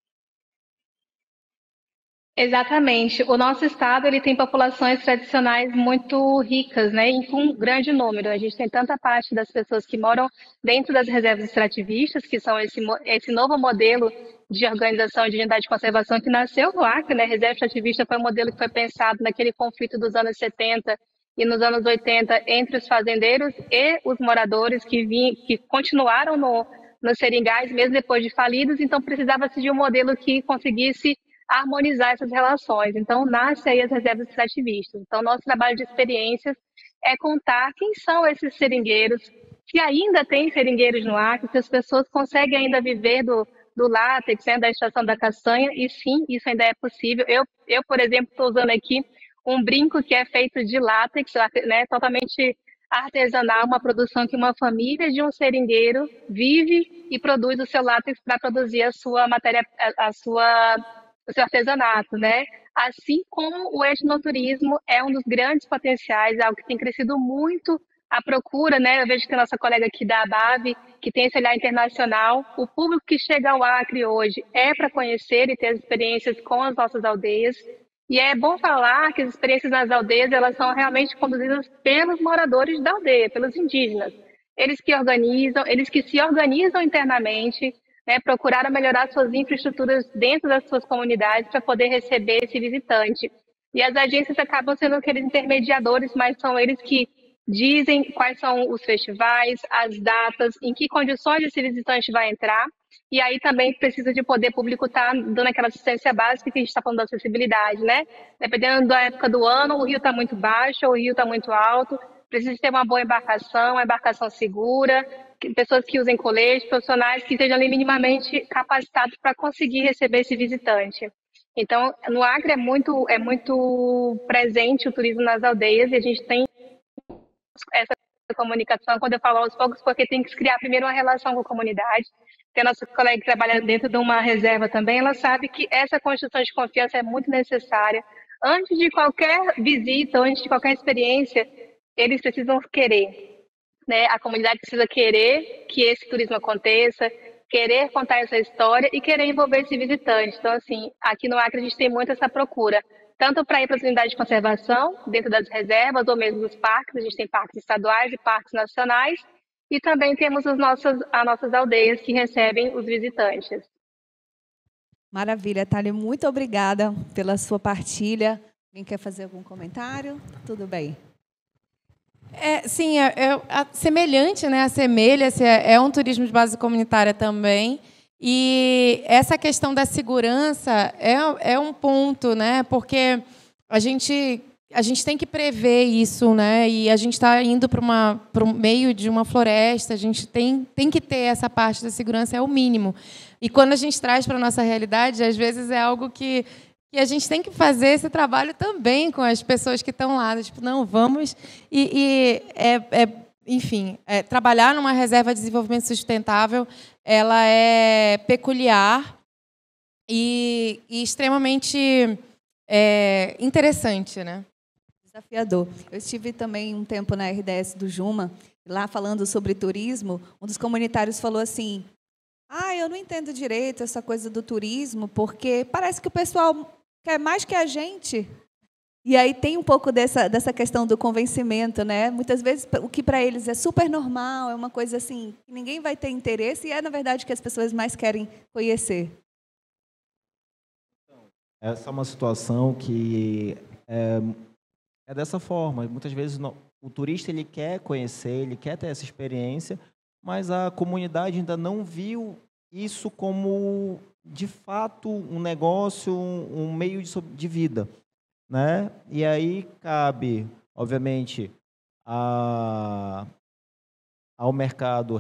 Exatamente. O nosso estado ele tem populações tradicionais muito ricas, né, e com um grande número. A gente tem tanta parte das pessoas que moram dentro das reservas extrativistas, que são esse novo modelo de organização de unidade de conservação que nasceu no Acre, né? Reserva extrativista foi um modelo que foi pensado naquele conflito dos anos 70 e nos anos 80 entre os fazendeiros e os moradores que continuaram nos seringais mesmo depois de falidos. Então precisava-se de um modelo que conseguisse harmonizar essas relações. Então, nasce aí as reservas extrativistas. Então, nosso trabalho de experiências é contar quem são esses seringueiros, se ainda tem seringueiros no Acre, se as pessoas conseguem ainda viver do látex, né, da extração da castanha, e sim, isso ainda é possível. Eu por exemplo, estou usando aqui um brinco que é feito de látex, né, totalmente artesanal, uma produção que uma família de um seringueiro vive e produz o seu látex para produzir a sua matéria, o seu artesanato, né? Assim como o etnoturismo é um dos grandes potenciais, algo que tem crescido muito a procura, né? Eu vejo que tem a nossa colega aqui da ABAV, que tem esse olhar internacional. O público que chega ao Acre hoje é para conhecer e ter as experiências com as nossas aldeias. E é bom falar que as experiências nas aldeias, elas são realmente conduzidas pelos moradores da aldeia, pelos indígenas. Eles que se organizam internamente, né, procuraram melhorar suas infraestruturas dentro das suas comunidades para poder receber esse visitante. E as agências acabam sendo aqueles intermediadores, mas são eles que dizem quais são os festivais, as datas, em que condições esse visitante vai entrar. E aí também precisa de poder público estar dando aquela assistência básica que a gente está falando da acessibilidade, né? Dependendo da época do ano, o rio está muito baixo ou o rio está muito alto. precisa ter uma boa embarcação, uma embarcação segura, pessoas que usem colete, profissionais que estejam ali minimamente capacitados para conseguir receber esse visitante. Então, no Acre é muito presente o turismo nas aldeias, e a gente tem essa comunicação, quando eu falo aos poucos, porque tem que criar primeiro uma relação com a comunidade. Tem a nossa colega que trabalha dentro de uma reserva também, ela sabe que essa construção de confiança é muito necessária. Antes de qualquer visita, antes de qualquer experiência, eles precisam querer, né? A comunidade precisa querer que esse turismo aconteça, querer contar essa história e querer envolver esse visitante. Então, assim, aqui no Acre a gente tem muito essa procura, tanto para ir para as unidades de conservação, dentro das reservas ou mesmo dos parques. A gente tem parques estaduais e parques nacionais, e também temos as nossas aldeias que recebem os visitantes. Maravilha, Thalia, muito obrigada pela sua partilha. Quem quer fazer algum comentário? Tudo bem. Sim, semelhante, né? Assemelha-se, é um turismo de base comunitária também. E essa questão da segurança é um ponto, né? Porque a gente tem que prever isso, né? E a gente está indo para o meio de uma floresta, a gente tem que ter essa parte da segurança, é o mínimo. E quando a gente traz para a nossa realidade, às vezes é algo que a gente tem que fazer esse trabalho também com as pessoas que estão lá. Tipo, não, vamos... Enfim, trabalhar numa reserva de desenvolvimento sustentável, ela é peculiar e extremamente interessante, né? Desafiador. Eu estive também um tempo na RDS do Juma, lá falando sobre turismo. Um dos comunitários falou assim: eu não entendo direito essa coisa do turismo, porque parece que o pessoal quer mais que a gente. E aí tem um pouco dessa questão do convencimento, né? Muitas vezes o que para eles é super normal, é uma coisa assim, que ninguém vai ter interesse, e é, na verdade, que as pessoas mais querem conhecer. Essa é uma situação que é dessa forma. Muitas vezes o turista ele quer conhecer, ele quer ter essa experiência, mas a comunidade ainda não viu isso como, de fato, um negócio, um meio de vida, né? E aí cabe, obviamente, ao mercado,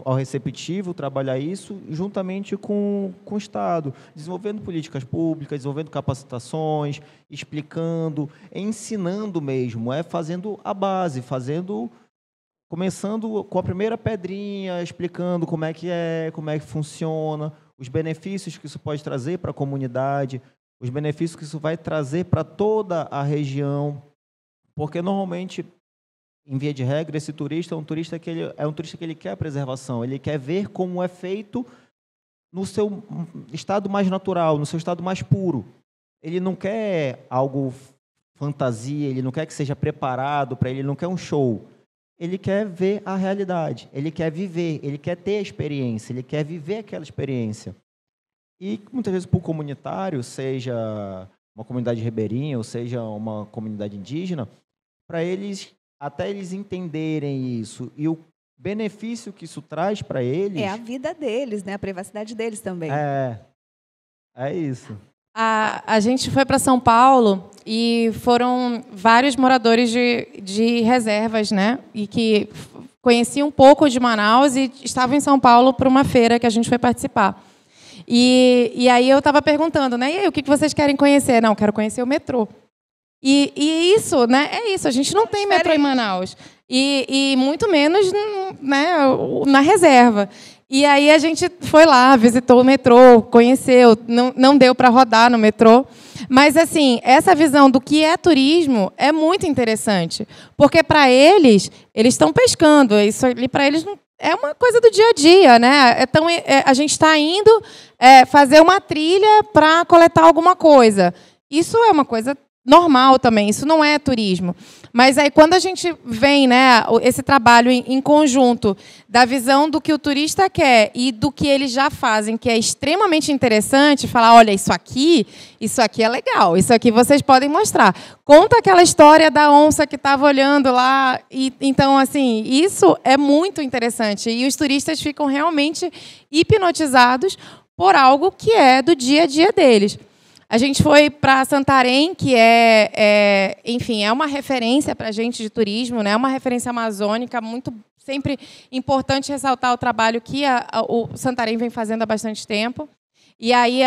ao receptivo, trabalhar isso juntamente com o Estado, desenvolvendo políticas públicas, desenvolvendo capacitações, explicando, ensinando mesmo, fazendo a base, começando com a primeira pedrinha, explicando como é que funciona, os benefícios que isso pode trazer para a comunidade, os benefícios que isso vai trazer para toda a região, porque normalmente, em via de regra, esse turista é um turista que ele quer a preservação, ele quer ver como é feito no seu estado mais natural, no seu estado mais puro. Ele não quer algo fantasia, ele não quer que seja preparado para ele não quer um show. Ele quer ver a realidade, ele quer viver, ele quer ter a experiência, ele quer viver aquela experiência. E muitas vezes para o comunitário, seja uma comunidade ribeirinha ou seja uma comunidade indígena, para eles, até eles entenderem isso e o benefício que isso traz para eles... É a vida deles, né? A privacidade deles também. É isso. A gente foi para São Paulo e foram vários moradores de reservas, né? E que conheciam um pouco de Manaus e estavam em São Paulo para uma feira que a gente foi participar. E aí eu estava perguntando, né? E aí, o que vocês querem conhecer? Não, quero conhecer o metrô. E isso, né? É isso. A gente não tem metrô em Manaus. E muito menos, né, na reserva. E aí a gente foi lá, visitou o metrô, conheceu. Não deu para rodar no metrô. Mas, assim, essa visão do que é turismo é muito interessante. Porque, para eles estão pescando. Isso ali, para eles, é uma coisa do dia a dia, né? A gente está indo fazer uma trilha para coletar alguma coisa. Isso é uma coisa normal também, isso não é turismo. Mas aí, quando a gente vem, né, esse trabalho em conjunto da visão do que o turista quer e do que eles já fazem, que é extremamente interessante, falar, olha, isso aqui é legal, isso aqui vocês podem mostrar. Conta aquela história da onça que estava olhando lá. Então, assim, isso é muito interessante. E os turistas ficam realmente hipnotizados por algo que é do dia a dia deles. A gente foi para Santarém, que enfim, é uma referência para a gente de turismo, né? É uma referência amazônica, muito sempre importante ressaltar o trabalho que o Santarém vem fazendo há bastante tempo. E aí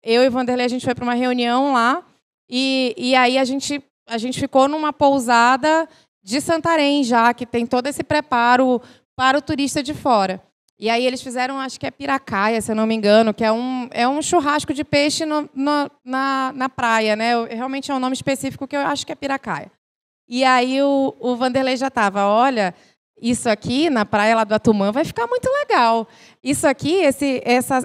eu e o Vanderlei, a gente foi para uma reunião lá, e aí a gente ficou numa pousada de Santarém já, que tem todo esse preparo para o turista de fora. E aí eles fizeram, acho que é piracaia, se eu não me engano, que é um churrasco de peixe na praia, né? Realmente é um nome específico que eu acho que é piracaia. E aí o Vanderlei já estava, olha, isso aqui na praia lá do Atumã vai ficar muito legal. Isso aqui,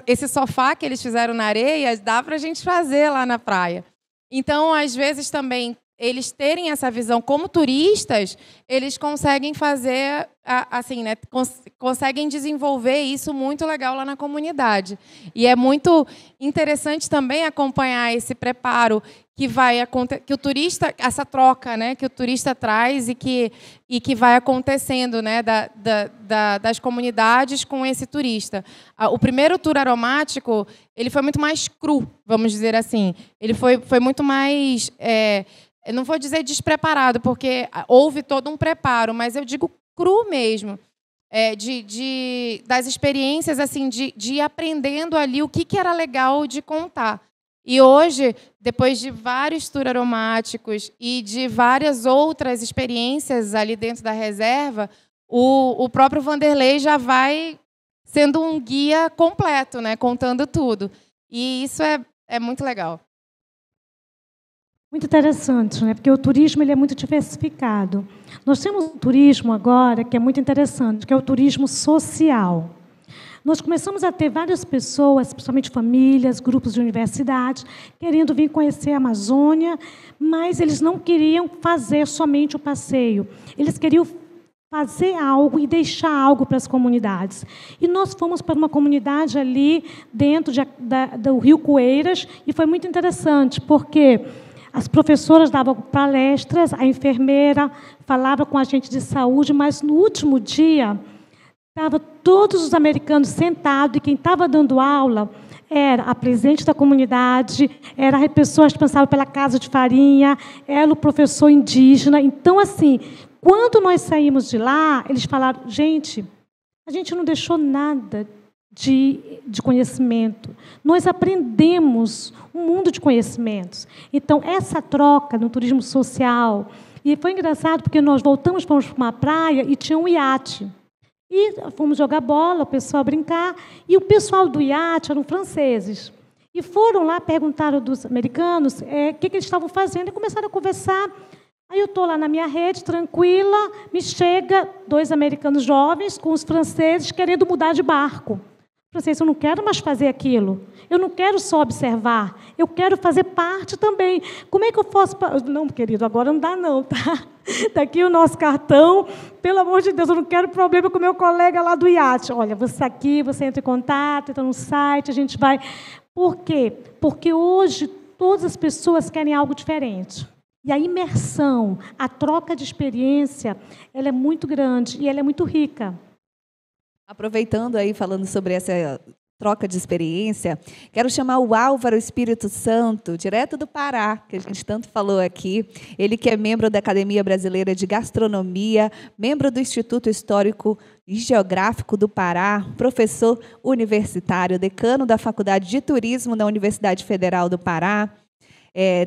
esse sofá que eles fizeram na areia, dá para a gente fazer lá na praia. Então, às vezes também, eles terem essa visão como turistas, eles conseguem fazer, assim, né, conseguem desenvolver isso muito legal lá na comunidade. E é muito interessante também acompanhar esse preparo que o turista, essa troca, né, que o turista traz e que vai acontecendo, né, das comunidades com esse turista. O primeiro tour aromático, ele foi muito mais cru, vamos dizer assim. Ele foi muito mais... eu não vou dizer despreparado, porque houve todo um preparo, mas eu digo cru mesmo, das experiências, assim, de ir aprendendo ali o que era legal de contar. E hoje, depois de vários tours aromáticos e de várias outras experiências ali dentro da reserva, o próprio Vanderlei já vai sendo um guia completo, né, contando tudo. E isso é muito legal. Muito interessante, né? Porque o turismo ele é muito diversificado. Nós temos um turismo agora que é muito interessante, que é o turismo social. Nós começamos a ter várias pessoas, principalmente famílias, grupos de universidades, querendo vir conhecer a Amazônia, mas eles não queriam fazer somente o passeio. Eles queriam fazer algo e deixar algo para as comunidades. E nós fomos para uma comunidade ali dentro do Rio Coeiras, e foi muito interessante, porque as professoras davam palestras, a enfermeira falava com a gente de saúde, mas no último dia estavam todos os americanos sentados, e quem estava dando aula era a presidente da comunidade, era a pessoa responsável pela casa de farinha, era o professor indígena. Então, assim, quando nós saímos de lá, eles falaram, gente, a gente não deixou nada de conhecimento. Nós aprendemos um mundo de conhecimentos. Então, essa troca no turismo social... E foi engraçado, porque nós fomos para uma praia e tinha um iate. E fomos jogar bola, o pessoal brincar, e o pessoal do iate eram franceses. E foram lá, perguntaram dos americanos o que eles estavam fazendo, e começaram a conversar. Aí eu estou lá na minha rede, tranquila, me chega 2 americanos jovens com os franceses querendo mudar de barco. Francês, eu não quero mais fazer aquilo. Eu não quero só observar. Eu quero fazer parte também. Como é que eu posso... Não, querido, agora não dá não, tá? Está aqui o nosso cartão. Pelo amor de Deus, eu não quero problema com o meu colega lá do iate. Olha, você aqui, você entra em contato, entra no site, a gente vai... Por quê? Porque hoje todas as pessoas querem algo diferente. E a imersão, a troca de experiência, ela é muito grande e ela é muito rica. Aproveitando aí, falando sobre essa troca de experiência, quero chamar o Álvaro Espírito Santo, direto do Pará, que a gente tanto falou aqui. Ele que é membro da Academia Brasileira de Gastronomia, membro do Instituto Histórico e Geográfico do Pará, professor universitário, decano da Faculdade de Turismo da Universidade Federal do Pará.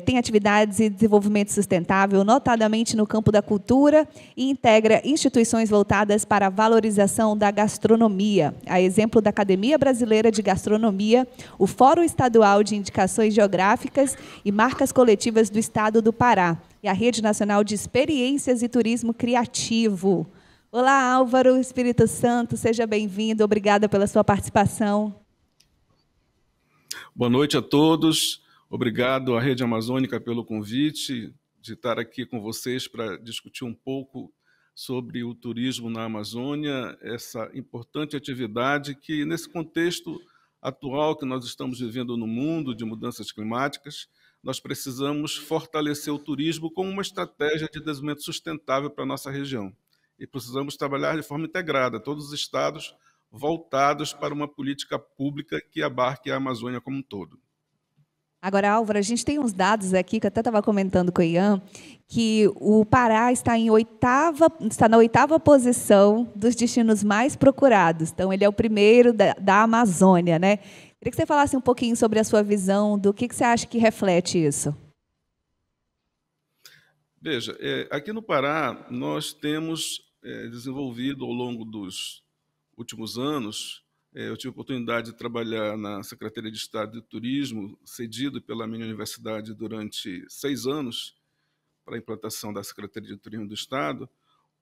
Tem atividades de desenvolvimento sustentável, notadamente no campo da cultura, e integra instituições voltadas para a valorização da gastronomia, a exemplo da Academia Brasileira de Gastronomia, o Fórum Estadual de Indicações Geográficas e Marcas Coletivas do Estado do Pará, e a Rede Nacional de Experiências e Turismo Criativo. Olá, Álvaro Espírito Santo, seja bem-vindo, obrigada pela sua participação. Boa noite a todos. Obrigado à Rede Amazônica pelo convite de estar aqui com vocês para discutir um pouco sobre o turismo na Amazônia, essa importante atividade que, nesse contexto atual que nós estamos vivendo no mundo de mudanças climáticas, nós precisamos fortalecer o turismo como uma estratégia de desenvolvimento sustentável para a nossa região. E precisamos trabalhar de forma integrada, todos os estados voltados para uma política pública que abarque a Amazônia como um todo. Agora, Álvaro, a gente tem uns dados aqui, que eu até estava comentando com o Ian, que o Pará está na 8ª posição dos destinos mais procurados. Então, ele é o primeiro da Amazônia, né? Queria que você falasse um pouquinho sobre a sua visão, do que você acha que reflete isso. Veja, aqui no Pará, nós temos desenvolvido ao longo dos últimos anos. Eu tive a oportunidade de trabalhar na Secretaria de Estado de Turismo, cedido pela minha universidade durante 6 anos, para a implantação da Secretaria de Turismo do Estado,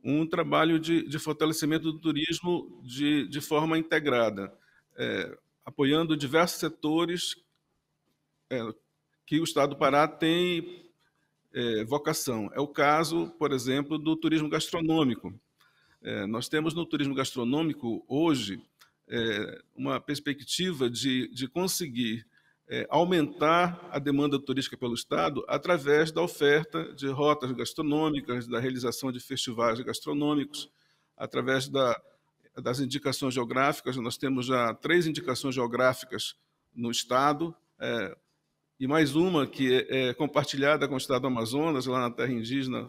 um trabalho de fortalecimento do turismo de forma integrada, apoiando diversos setores que o Estado do Pará tem vocação. É o caso, por exemplo, do turismo gastronômico. Nós temos no turismo gastronômico, hoje, uma perspectiva de conseguir aumentar a demanda turística pelo Estado através da oferta de rotas gastronômicas, da realização de festivais gastronômicos, através das indicações geográficas. Nós temos já 3 indicações geográficas no Estado, e mais uma que é compartilhada com o Estado do Amazonas, lá na terra indígena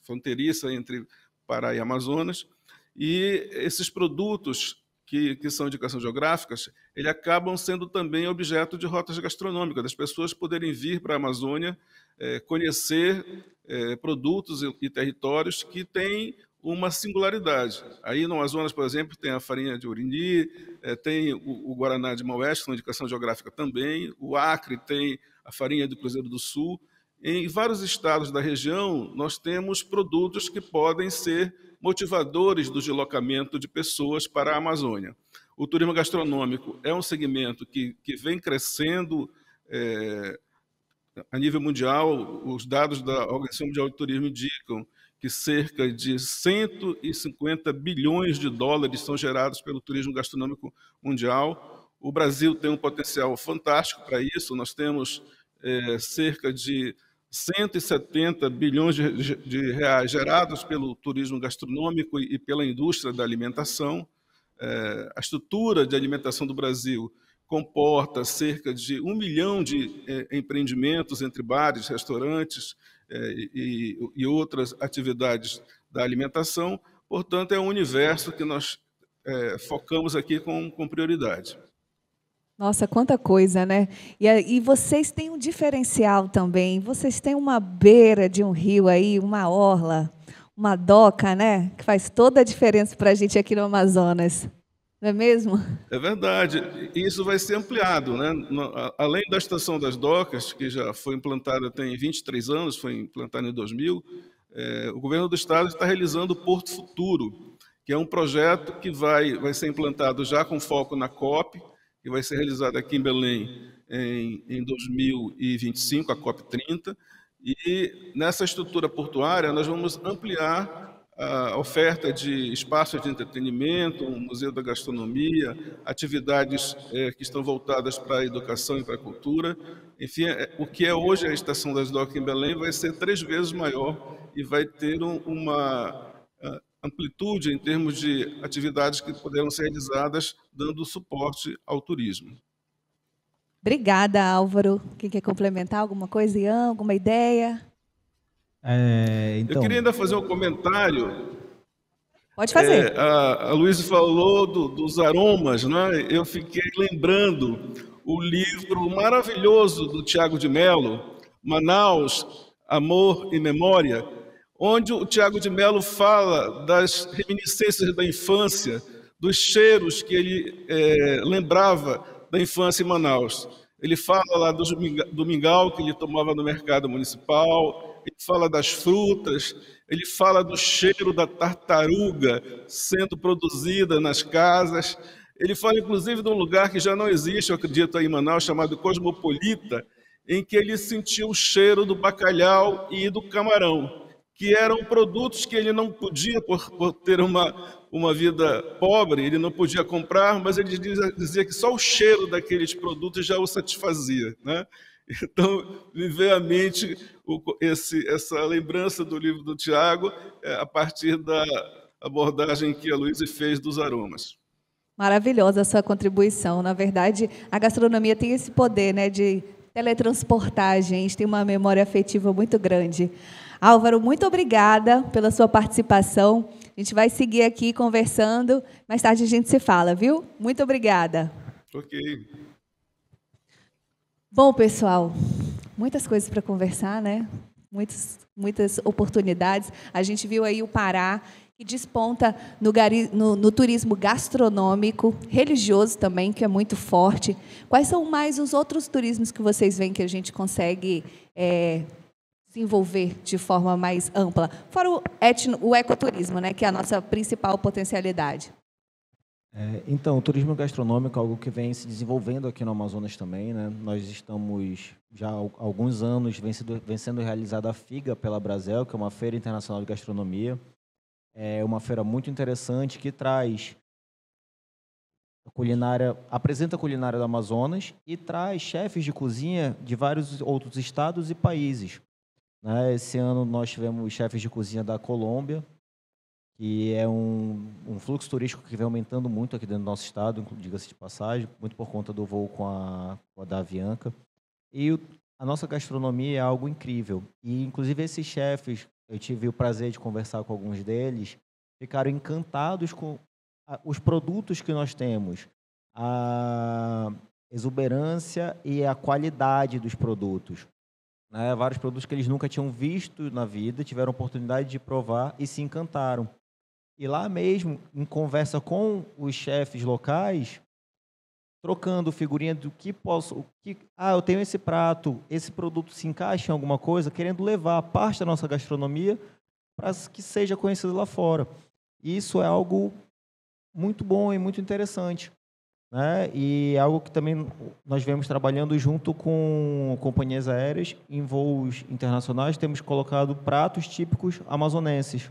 fronteiriça entre Pará e Amazonas. E esses produtos que são indicações geográficas, eles acabam sendo também objeto de rotas gastronômicas, das pessoas poderem vir para a Amazônia, conhecer produtos e territórios que têm uma singularidade. Aí no Amazonas, por exemplo, tem a farinha de Urindi, tem o Guaraná de Maués, que é uma indicação geográfica também, o Acre tem a farinha do Cruzeiro do Sul. Em vários estados da região, nós temos produtos que podem ser motivadores do deslocamento de pessoas para a Amazônia. O turismo gastronômico é um segmento que vem crescendo a nível mundial. Os dados da Organização Mundial de Turismo indicam que cerca de 150 bilhões de dólares são gerados pelo turismo gastronômico mundial. O Brasil tem um potencial fantástico para isso. Nós temos cerca de 170 bilhões de reais gerados pelo turismo gastronômico e pela indústria da alimentação. A estrutura de alimentação do Brasil comporta cerca de 1 milhão de empreendimentos entre bares, restaurantes e outras atividades da alimentação. Portanto, é um universo que nós focamos aqui com prioridade. Nossa, quanta coisa, né? E vocês têm um diferencial também. Vocês têm uma beira de um rio aí, uma orla, uma doca, né? Que faz toda a diferença para a gente aqui no Amazonas. Não é mesmo? É verdade. E isso vai ser ampliado, né? Além da Estação das Docas, que já foi implantada tem 23 anos, foi implantada em 2000, o governo do Estado está realizando o Porto Futuro, que é um projeto que vai ser implantado já com foco na COP, que vai ser realizada aqui em Belém em 2025, a COP30. E nessa estrutura portuária nós vamos ampliar a oferta de espaços de entretenimento, um museu da gastronomia, atividades que estão voltadas para a educação e para a cultura. Enfim, o que é hoje a Estação das Docas em Belém vai ser 3 vezes maior e vai ter uma amplitude em termos de atividades que poderão ser realizadas dando suporte ao turismo. Obrigada, Álvaro. Quem quer complementar alguma coisa, Ian? Alguma ideia? Eu queria ainda fazer um comentário. Pode fazer. A Luísa falou dos aromas, né? Eu fiquei lembrando o livro maravilhoso do Tiago de Mello, Manaus, Amor e Memória, onde o Tiago de Mello fala das reminiscências da infância, dos cheiros que ele lembrava da infância em Manaus. Ele fala lá do mingau que ele tomava no mercado municipal, ele fala das frutas, ele fala do cheiro da tartaruga sendo produzida nas casas. Ele fala, inclusive, de um lugar que já não existe, eu acredito, aí em Manaus, chamado Cosmopolita, em que ele sentiu o cheiro do bacalhau e do camarão, que eram produtos que ele não podia, por ter uma vida pobre, ele não podia comprar, mas ele dizia que só o cheiro daqueles produtos já o satisfazia, né? Então, me veio à mente essa lembrança do livro do Tiago, a partir da abordagem que a Luísa fez dos aromas. Maravilhosa a sua contribuição. Na verdade, a gastronomia tem esse poder, né, de teletransportar a gente, tem uma memória afetiva muito grande. Álvaro, muito obrigada pela sua participação. A gente vai seguir aqui conversando, mais tarde a gente se fala, viu? Muito obrigada. Ok. Bom, pessoal, muitas coisas para conversar, né? Muitas oportunidades. A gente viu aí o Pará, que desponta no turismo gastronômico, religioso também, que é muito forte. Quais são mais os outros turismos que vocês veem que a gente consegue desenvolver de forma mais ampla? Fora o ecoturismo, né, que é a nossa principal potencialidade. Então, o turismo gastronômico é algo que vem se desenvolvendo aqui no Amazonas também, né? Nós estamos já há alguns anos vem sendo realizada a FIGA pela Brasel, que é uma feira internacional de gastronomia. É uma feira muito interessante que traz a culinária, apresenta a culinária do Amazonas e traz chefes de cozinha de vários outros estados e países. Né? Esse ano nós tivemos chefes de cozinha da Colômbia, que é um fluxo turístico que vem aumentando muito aqui dentro do nosso estado, diga-se de passagem, muito por conta do voo com a da Avianca. E a nossa gastronomia é algo incrível. E, inclusive, esses chefes, eu tive o prazer de conversar com alguns deles, ficaram encantados com os produtos que nós temos, a exuberância e a qualidade dos produtos. Né? Vários produtos que eles nunca tinham visto na vida, tiveram a oportunidade de provar e se encantaram. E lá mesmo, em conversa com os chefes locais, trocando figurinha do que posso... eu tenho esse prato, esse produto se encaixa em alguma coisa, querendo levar parte da nossa gastronomia para que seja conhecido lá fora. E isso é algo muito bom e muito interessante. Né? E é algo que também nós vemos trabalhando junto com companhias aéreas em voos internacionais, temos colocado pratos típicos amazonenses,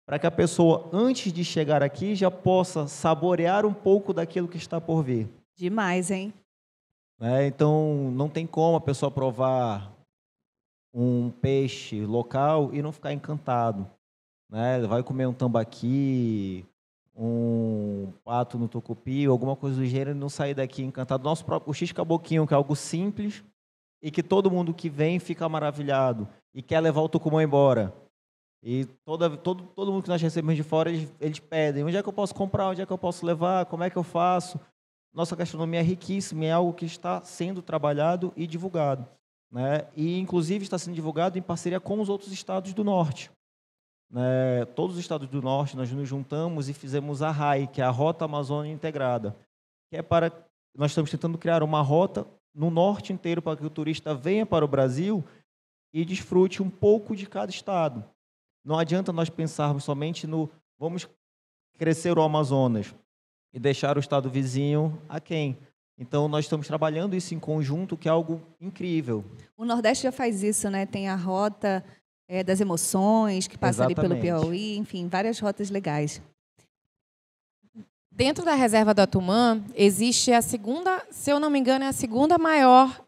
para que a pessoa, antes de chegar aqui, já possa saborear um pouco daquilo que está por vir. Demais, hein? Então, não tem como a pessoa provar um peixe local e não ficar encantado. Né? Vai comer um tambaqui, um pato no tucupi, alguma coisa do gênero, e não sair daqui encantado. Nosso próprio X-caboquinho, que é algo simples e que todo mundo que vem fica maravilhado e quer levar o tucumã embora. E todo mundo que nós recebemos de fora, eles pedem, onde é que eu posso comprar, onde é que eu posso levar, como é que eu faço? Nossa gastronomia é riquíssima, é algo que está sendo trabalhado e divulgado. Né? E, inclusive, está sendo divulgado em parceria com os outros estados do Norte. Né? Todos os estados do Norte, nós nos juntamos e fizemos a RAI, que é a Rota Amazônia Integrada, que é para... Nós estamos tentando criar uma rota no Norte inteiro para que o turista venha para o Brasil e desfrute um pouco de cada estado. Não adianta nós pensarmos somente no vamos crescer o Amazonas e deixar o estado vizinho aquém. Então, nós estamos trabalhando isso em conjunto, que é algo incrível. O Nordeste já faz isso, né? Tem a rota das emoções, que passa ali pelo Piauí, enfim, várias rotas legais. Dentro da reserva do Atumã, existe a segunda, se eu não me engano, é a segunda maior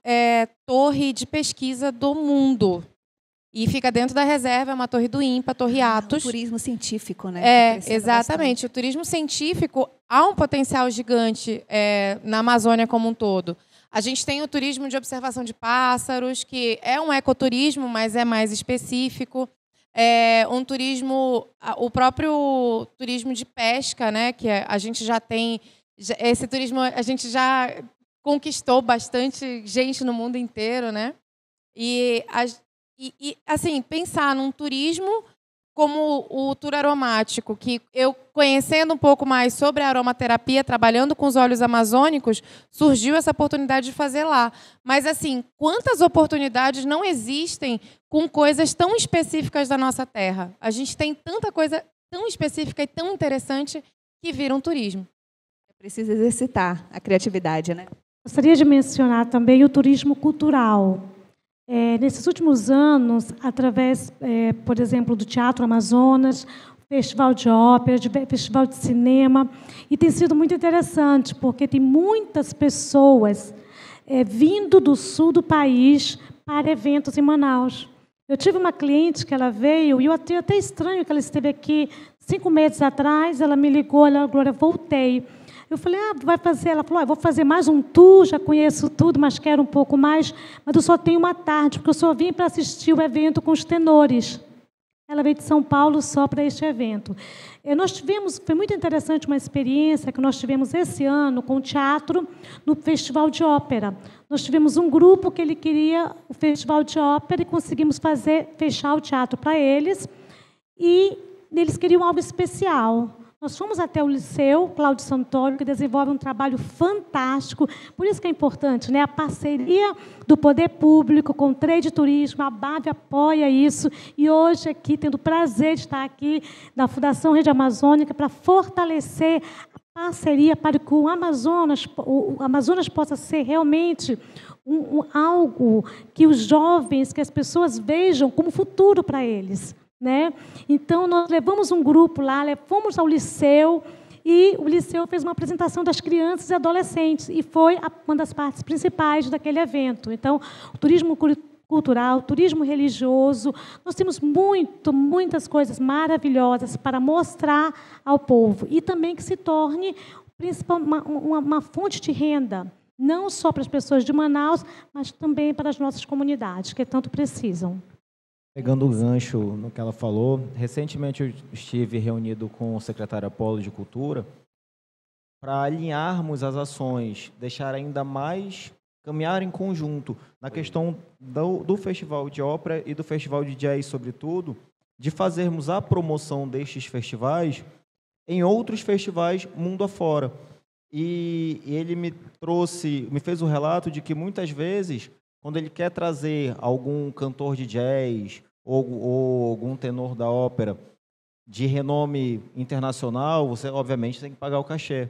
torre de pesquisa do mundo. E fica dentro da reserva, é uma torre do INPA, Torre Atos. O turismo científico, né? Exatamente. Bastante. O turismo científico há um potencial gigante na Amazônia como um todo. A gente tem o turismo de observação de pássaros, que é um ecoturismo, mas é mais específico. Um turismo, o próprio turismo de pesca, né? Que a gente já tem. Esse turismo a gente já conquistou bastante gente no mundo inteiro, né? E assim, pensar num turismo como o tour aromático, que eu, conhecendo um pouco mais sobre a aromaterapia, trabalhando com os óleos amazônicos, surgiu essa oportunidade de fazer lá. Mas, assim, quantas oportunidades não existem com coisas tão específicas da nossa terra? A gente tem tanta coisa tão específica e tão interessante que vira um turismo. Precisa exercitar a criatividade, né? Gostaria de mencionar também o turismo cultural. Nesses últimos anos, através, por exemplo, do Teatro Amazonas, Festival de Ópera, Festival de Cinema, e tem sido muito interessante, porque tem muitas pessoas vindo do sul do país para eventos em Manaus. Eu tive uma cliente que ela veio, e eu achei até estranho que ela esteve aqui 5 meses atrás, ela me ligou, ela, Glória, voltei. Eu falei, vai fazer? Ela falou, eu vou fazer mais um tour, já conheço tudo, mas quero um pouco mais, mas eu só tenho uma tarde, porque eu só vim para assistir o evento com os tenores. Ela veio de São Paulo só para este evento. Nós tivemos, foi muito interessante uma experiência que nós tivemos esse ano com o teatro no Festival de Ópera. Nós tivemos um grupo que ele queria o Festival de Ópera e conseguimos fechar o teatro para eles, e eles queriam algo especial. Nós fomos até o Liceu Cláudio Santoro, que desenvolve um trabalho fantástico. Por isso que é importante, né? A parceria do poder público com o Trade Turismo, a BAV apoia isso. E hoje, aqui, tendo o prazer de estar aqui na Fundação Rede Amazônica para fortalecer a parceria para que o Amazonas possa ser realmente algo que os jovens, que as pessoas vejam como futuro para eles. Né? Então, nós levamos um grupo lá, fomos ao Liceu, e o Liceu fez uma apresentação das crianças e adolescentes, e foi uma das partes principais daquele evento. Então, o turismo cultural, o turismo religioso, nós temos muitas coisas maravilhosas para mostrar ao povo, e também que se torne uma fonte de renda, não só para as pessoas de Manaus, mas também para as nossas comunidades, que tanto precisam. Pegando o gancho no que ela falou, recentemente eu estive reunido com o secretário Apolo de Cultura para alinharmos as ações, deixar ainda mais, caminhar em conjunto na questão do Festival de Ópera e do Festival de Jazz, sobretudo, de fazermos a promoção destes festivais em outros festivais mundo afora. E ele me fez o relato de que muitas vezes, quando ele quer trazer algum cantor de jazz ou algum tenor da ópera de renome internacional, você, obviamente, tem que pagar o cachê.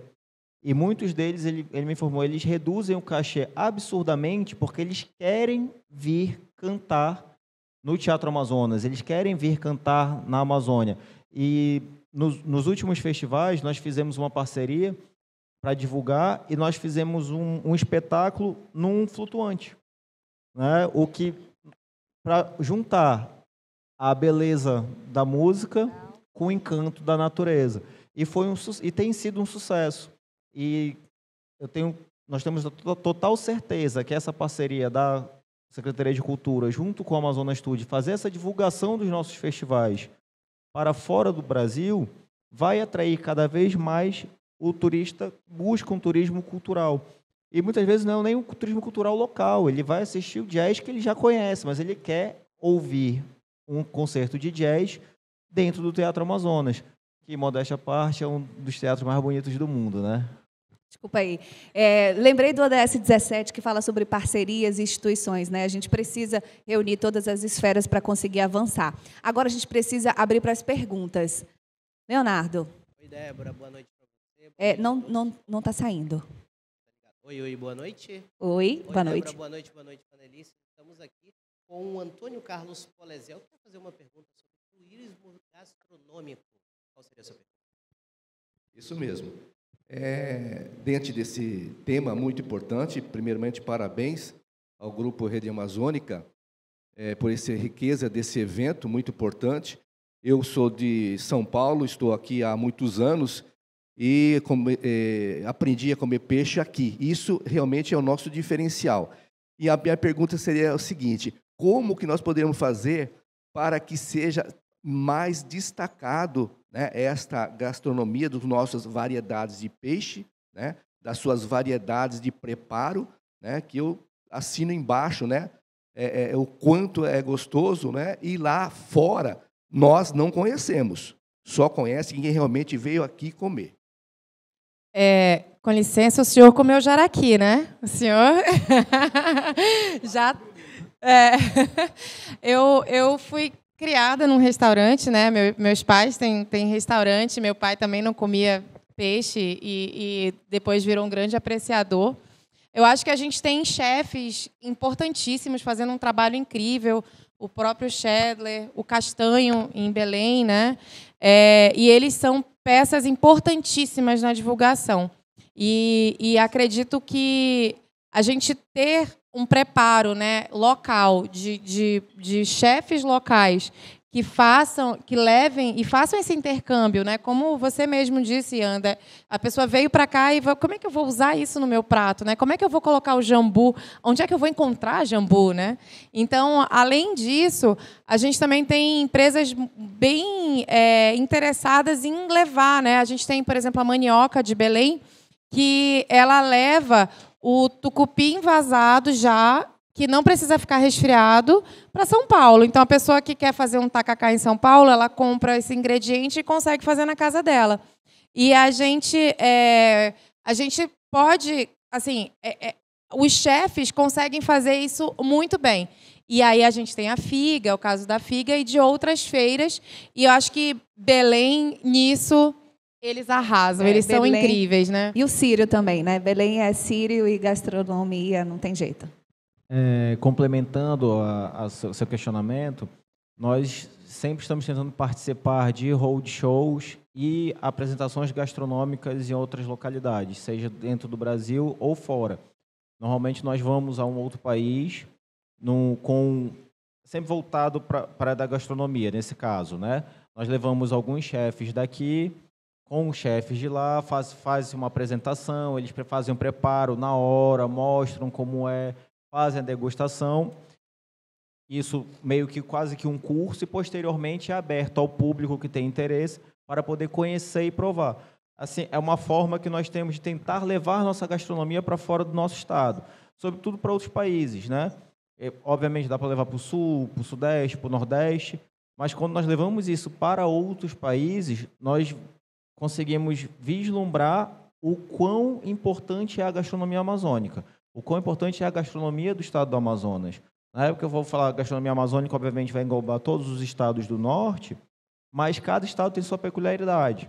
E muitos deles, ele me informou, eles reduzem o cachê absurdamente porque eles querem vir cantar no Teatro Amazonas, eles querem vir cantar na Amazônia. E nos últimos festivais, nós fizemos uma parceria para divulgar e nós fizemos um espetáculo num flutuante, né? O que, para juntar a beleza da música com o encanto da natureza. E tem sido um sucesso. E nós temos a total certeza que essa parceria da Secretaria de Cultura, junto com a Amazonas Studio, fazer essa divulgação dos nossos festivais para fora do Brasil, vai atrair cada vez mais o turista, busca um turismo cultural. E muitas vezes não é nem um turismo cultural local, ele vai assistir o jazz que ele já conhece, mas ele quer ouvir um concerto de jazz dentro do Teatro Amazonas, que, modéstia à parte, é um dos teatros mais bonitos do mundo, né? Desculpa aí. Lembrei do ODS 17, que fala sobre parcerias e instituições, né? A gente precisa reunir todas as esferas para conseguir avançar. Agora a gente precisa abrir para as perguntas. Leonardo. Oi, Débora, boa noite para você. Não está saindo. Oi, boa noite. Oi, boa noite. Débora, boa noite, panelistas. Estamos aqui com o Antônio Carlos Polezel, que vai fazer uma pergunta sobre turismo gastronômico. Qual seria a sua pergunta? Isso mesmo. Dentro desse tema muito importante, primeiramente, parabéns ao Grupo Rede Amazônica por essa riqueza desse evento muito importante. Eu sou de São Paulo, estou aqui há muitos anos e aprendi a comer peixe aqui. Isso realmente é o nosso diferencial. E a minha pergunta seria o seguinte: como que nós poderíamos fazer para que seja mais destacado, né, esta gastronomia das nossas variedades de peixe, né, das suas variedades de preparo, né, que eu assino embaixo, né, o quanto é gostoso, né, e lá fora nós não conhecemos, só conhece quem realmente veio aqui comer. Com licença, o senhor comeu jaraqui, né? O senhor já... Eu fui criada num restaurante, né? Meus pais têm restaurante, meu pai também não comia peixe e depois virou um grande apreciador. Eu acho que a gente tem chefes importantíssimos fazendo um trabalho incrível, o próprio Schedler, o Castanho em Belém, né? E eles são peças importantíssimas na divulgação. E acredito que a gente ter um preparo, né, local de chefes locais que levem e façam esse intercâmbio, né? Como você mesmo disse, Anda, a pessoa veio para cá e como é que eu vou usar isso no meu prato, né? Como é que eu vou colocar o jambu? Onde é que eu vou encontrar jambu, né? Então, além disso, a gente também tem empresas bem interessadas em levar, né? A gente tem, por exemplo, a Mandioca de Belém, que ela leva o tucupi envasado já, que não precisa ficar resfriado, para São Paulo. Então, a pessoa que quer fazer um tacacá em São Paulo, ela compra esse ingrediente e consegue fazer na casa dela. E a gente pode, assim, os chefes conseguem fazer isso muito bem. E aí a gente tem a Figa, o caso da Figa, e de outras feiras. E eu acho que Belém, nisso, eles arrasam, eles são incríveis, né? E o Sírio também, né? Belém é Sírio e gastronomia, não tem jeito. Complementando o seu questionamento, nós sempre estamos tentando participar de roadshows e apresentações gastronômicas em outras localidades, seja dentro do Brasil ou fora. Normalmente nós vamos a um outro país, sempre voltado para a da gastronomia, nesse caso, né? Nós levamos alguns chefes daqui com os chefes de lá, fazem uma apresentação, eles fazem um preparo na hora, mostram como fazem a degustação. Isso meio que quase que um curso e posteriormente é aberto ao público que tem interesse para poder conhecer e provar. Assim, é uma forma que nós temos de tentar levar nossa gastronomia para fora do nosso estado, sobretudo para outros países, né? Obviamente dá para levar para o sul, para o sudeste, para o nordeste, mas quando nós levamos isso para outros países, nós conseguimos vislumbrar o quão importante é a gastronomia amazônica, o quão importante é a gastronomia do estado do Amazonas. Na época eu vou falar gastronomia amazônica, obviamente vai englobar todos os estados do norte, mas cada estado tem sua peculiaridade,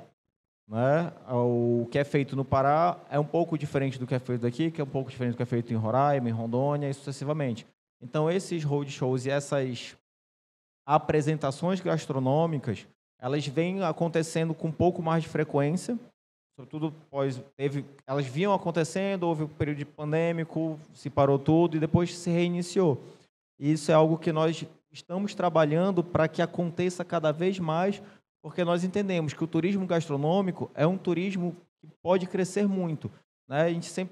né? O que é feito no Pará é um pouco diferente do que é feito daqui, que é um pouco diferente do que é feito em Roraima, em Rondônia e sucessivamente. Então, esses roadshows e essas apresentações gastronômicas, elas vêm acontecendo com um pouco mais de frequência, sobretudo elas vinham acontecendo, houve um período pandêmico, se parou tudo e depois se reiniciou. E isso é algo que nós estamos trabalhando para que aconteça cada vez mais, porque nós entendemos que o turismo gastronômico é um turismo que pode crescer muito, né?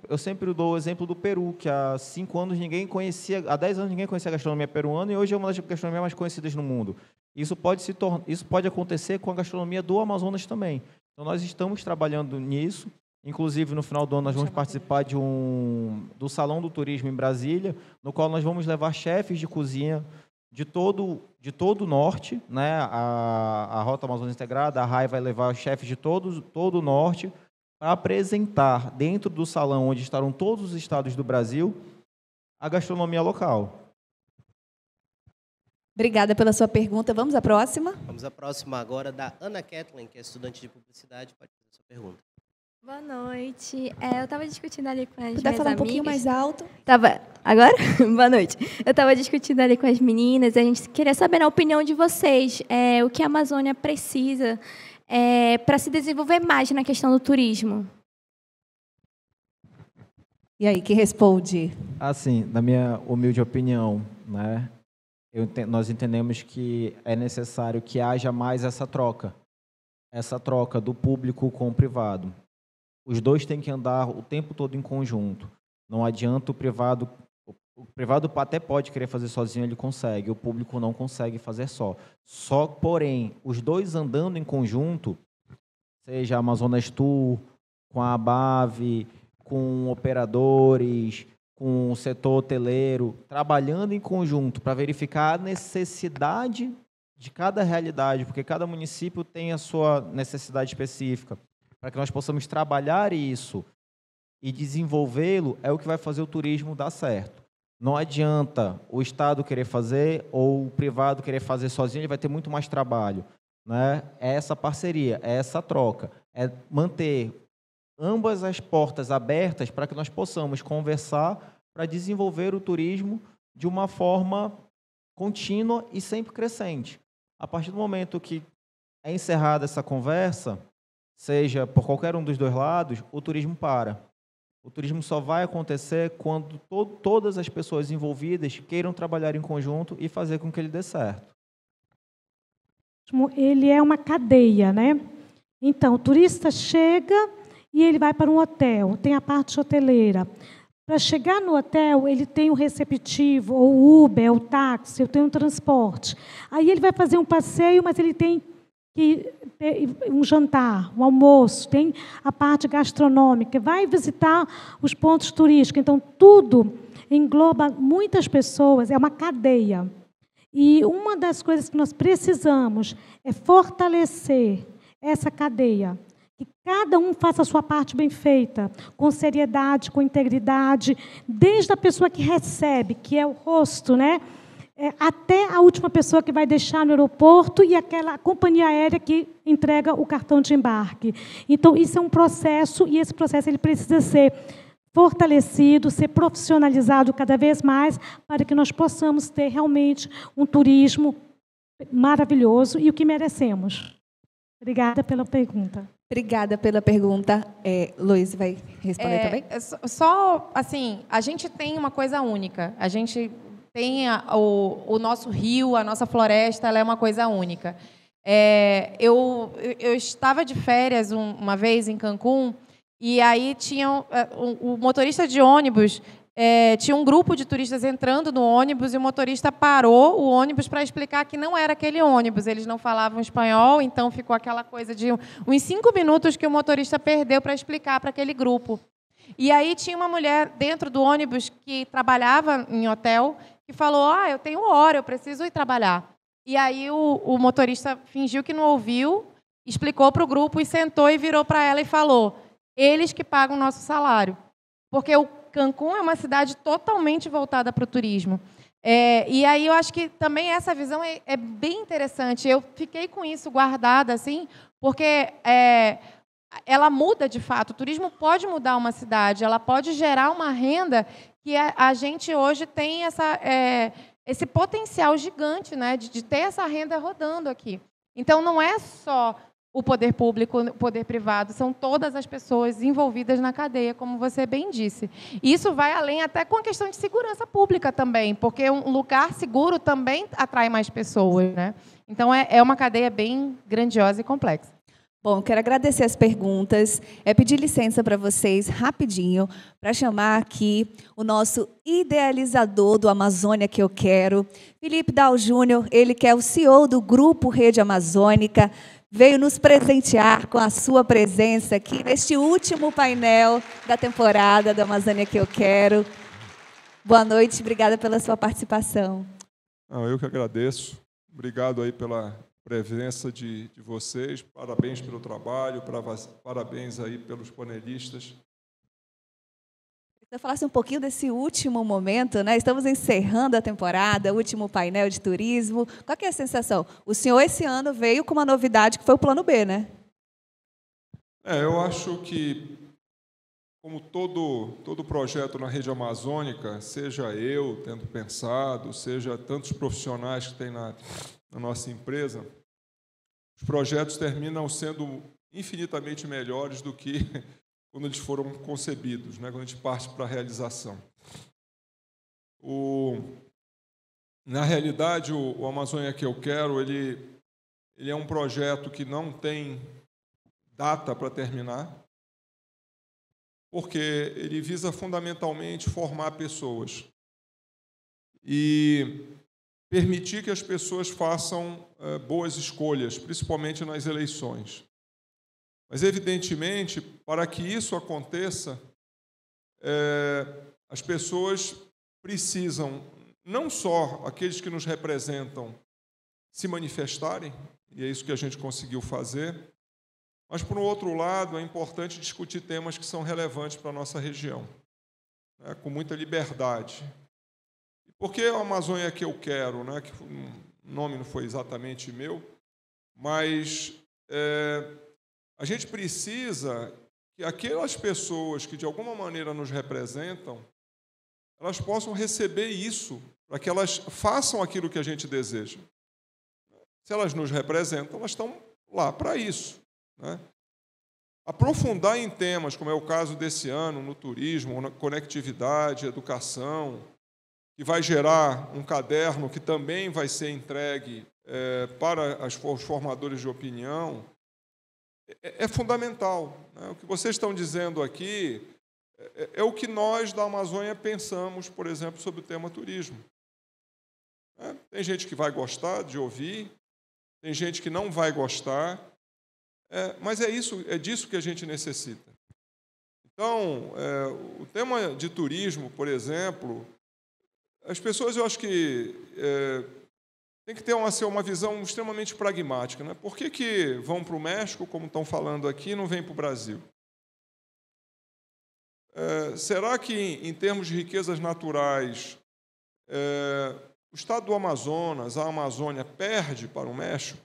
Eu sempre dou o exemplo do Peru, que há 5 anos ninguém conhecia, há 10 anos ninguém conhecia a gastronomia peruana e hoje é uma das gastronomias mais conhecidas no mundo. Isso pode acontecer com a gastronomia do Amazonas também. Então, nós estamos trabalhando nisso. Inclusive, no final do ano, nós vamos participar do Salão do Turismo em Brasília, no qual nós vamos levar chefes de cozinha de todo o norte, né? A Rota Amazônia Integrada, a RAI vai levar chefes de todo o norte para apresentar dentro do salão, onde estarão todos os estados do Brasil, a gastronomia local. Obrigada pela sua pergunta. Vamos à próxima? Vamos à próxima agora, da Ana Kathleen, que é estudante de publicidade. Pode fazer a sua pergunta. Boa noite. Eu estava discutindo ali com as minhas Puder falar amigas. um pouquinho mais alto? Agora? Boa noite. Eu estava discutindo ali com as meninas e a gente queria saber, na opinião de vocês, o que a Amazônia precisa para se desenvolver mais na questão do turismo. E aí, quem responde? Assim, na minha humilde opinião, né? Nós entendemos que é necessário que haja mais essa troca do público com o privado. Os dois têm que andar o tempo todo em conjunto. Não adianta o privado até pode querer fazer sozinho, ele consegue, o público não consegue fazer só. Porém, os dois andando em conjunto, seja a Amazonas Tour, com a ABAV, com operadores, com o setor hoteleiro, trabalhando em conjunto para verificar a necessidade de cada realidade, porque cada município tem a sua necessidade específica, para que nós possamos trabalhar isso e desenvolvê-lo, é o que vai fazer o turismo dar certo. Não adianta o Estado querer fazer ou o privado querer fazer sozinho, ele vai ter muito mais trabalho, né? É essa parceria, é essa troca, é manter ambas as portas abertas para que nós possamos conversar para desenvolver o turismo de uma forma contínua e sempre crescente. A partir do momento que é encerrada essa conversa, seja por qualquer um dos dois lados, o turismo para. O turismo só vai acontecer quando todas as pessoas envolvidas queiram trabalhar em conjunto e fazer com que ele dê certo. ele é uma cadeia, né? Então, o turista chega e ele vai para um hotel, tem a parte hoteleira. Para chegar no hotel, ele tem o receptivo, ou o Uber, o táxi, ou tem um transporte. Aí ele vai fazer um passeio, mas ele tem que ter um jantar, um almoço, tem a parte gastronômica, vai visitar os pontos turísticos. Então, tudo engloba muitas pessoas, é uma cadeia. E uma das coisas que nós precisamos é fortalecer essa cadeia. Que cada um faça a sua parte bem feita, com seriedade, com integridade, desde a pessoa que recebe, que é o rosto, né? Até a última pessoa que vai deixar no aeroporto e aquela companhia aérea que entrega o cartão de embarque. Então, isso é um processo, e esse processo ele precisa ser fortalecido, ser profissionalizado cada vez mais, para que nós possamos ter realmente um turismo maravilhoso e o que merecemos. Obrigada pela pergunta. Obrigada pela pergunta. Luiz vai responder também? Só, assim, a gente tem uma coisa única. A gente tem o nosso rio, a nossa floresta, ela é uma coisa única. Eu estava de férias uma vez em Cancún, e aí tinha o motorista de ônibus, tinha um grupo de turistas entrando no ônibus e o motorista parou o ônibus para explicar que não era aquele ônibus. Eles não falavam espanhol, então ficou aquela coisa de uns 5 minutos que o motorista perdeu para explicar para aquele grupo. E aí tinha uma mulher dentro do ônibus que trabalhava em hotel que falou: eu tenho hora, eu preciso ir trabalhar. E aí o motorista fingiu que não ouviu, explicou para o grupo e sentou e virou para ela e falou: eles que pagam o nosso salário. Porque o Cancún é uma cidade totalmente voltada para o turismo. E aí eu acho que também essa visão é bem interessante. Eu fiquei com isso guardada, assim, porque ela muda de fato. O turismo pode mudar uma cidade, ela pode gerar uma renda que a gente hoje tem esse potencial gigante, né, de ter essa renda rodando aqui. Então, não é só o poder público, o poder privado, são todas as pessoas envolvidas na cadeia, como você bem disse. E isso vai além até com a questão de segurança pública também, porque um lugar seguro também atrai mais pessoas, né? Então, é uma cadeia bem grandiosa e complexa. Bom, quero agradecer as perguntas, pedir licença para vocês, rapidinho, para chamar aqui o nosso idealizador do Amazônia que eu quero, Felipe Dal Júnior, ele que é o CEO do Grupo Rede Amazônica, veio nos presentear com a sua presença aqui neste último painel da temporada do Amazônia que eu quero. Boa noite, obrigada pela sua participação. Eu que agradeço. Obrigado aí pela presença de vocês. Parabéns pelo trabalho, parabéns aí pelos panelistas. Eu falasse um pouquinho desse último momento, né? Estamos encerrando a temporada, o último painel de turismo. Qual que é a sensação? O senhor, esse ano, veio com uma novidade que foi o Plano B, né? Eu acho que, como todo projeto na rede amazônica, seja eu tendo pensado, seja tantos profissionais que tem na nossa empresa, os projetos terminam sendo infinitamente melhores do que quando eles foram concebidos, né? Quando a gente parte para a realização. Na realidade, o Amazônia que eu quero, ele é um projeto que não tem data para terminar, porque ele visa fundamentalmente formar pessoas e permitir que as pessoas façam boas escolhas, principalmente nas eleições. Mas, evidentemente, para que isso aconteça, as pessoas precisam, não só aqueles que nos representam, se manifestarem, e é isso que a gente conseguiu fazer, mas, por um outro lado, é importante discutir temas que são relevantes para a nossa região, né, com muita liberdade. Por que a Amazônia que eu quero? Né, que o nome não foi exatamente meu, mas a gente precisa que aquelas pessoas que, de alguma maneira, nos representam, elas possam receber isso, para que elas façam aquilo que a gente deseja. Se elas nos representam, elas estão lá para isso, né? Aprofundar em temas, como é o caso desse ano, no turismo, na conectividade, educação, que vai gerar um caderno que também vai ser entregue para os formadores de opinião, é fundamental, né? O que vocês estão dizendo aqui é o que nós da Amazônia pensamos, por exemplo, sobre o tema turismo. Tem gente que vai gostar de ouvir, tem gente que não vai gostar, mas é disso que a gente necessita. Então, o tema de turismo, por exemplo, as pessoas, eu acho que tem que ter uma visão extremamente pragmática, né? Por que vão para o México, como estão falando aqui, e não vêm para o Brasil? Será que, em termos de riquezas naturais, o estado do Amazonas, a Amazônia, perde para o México?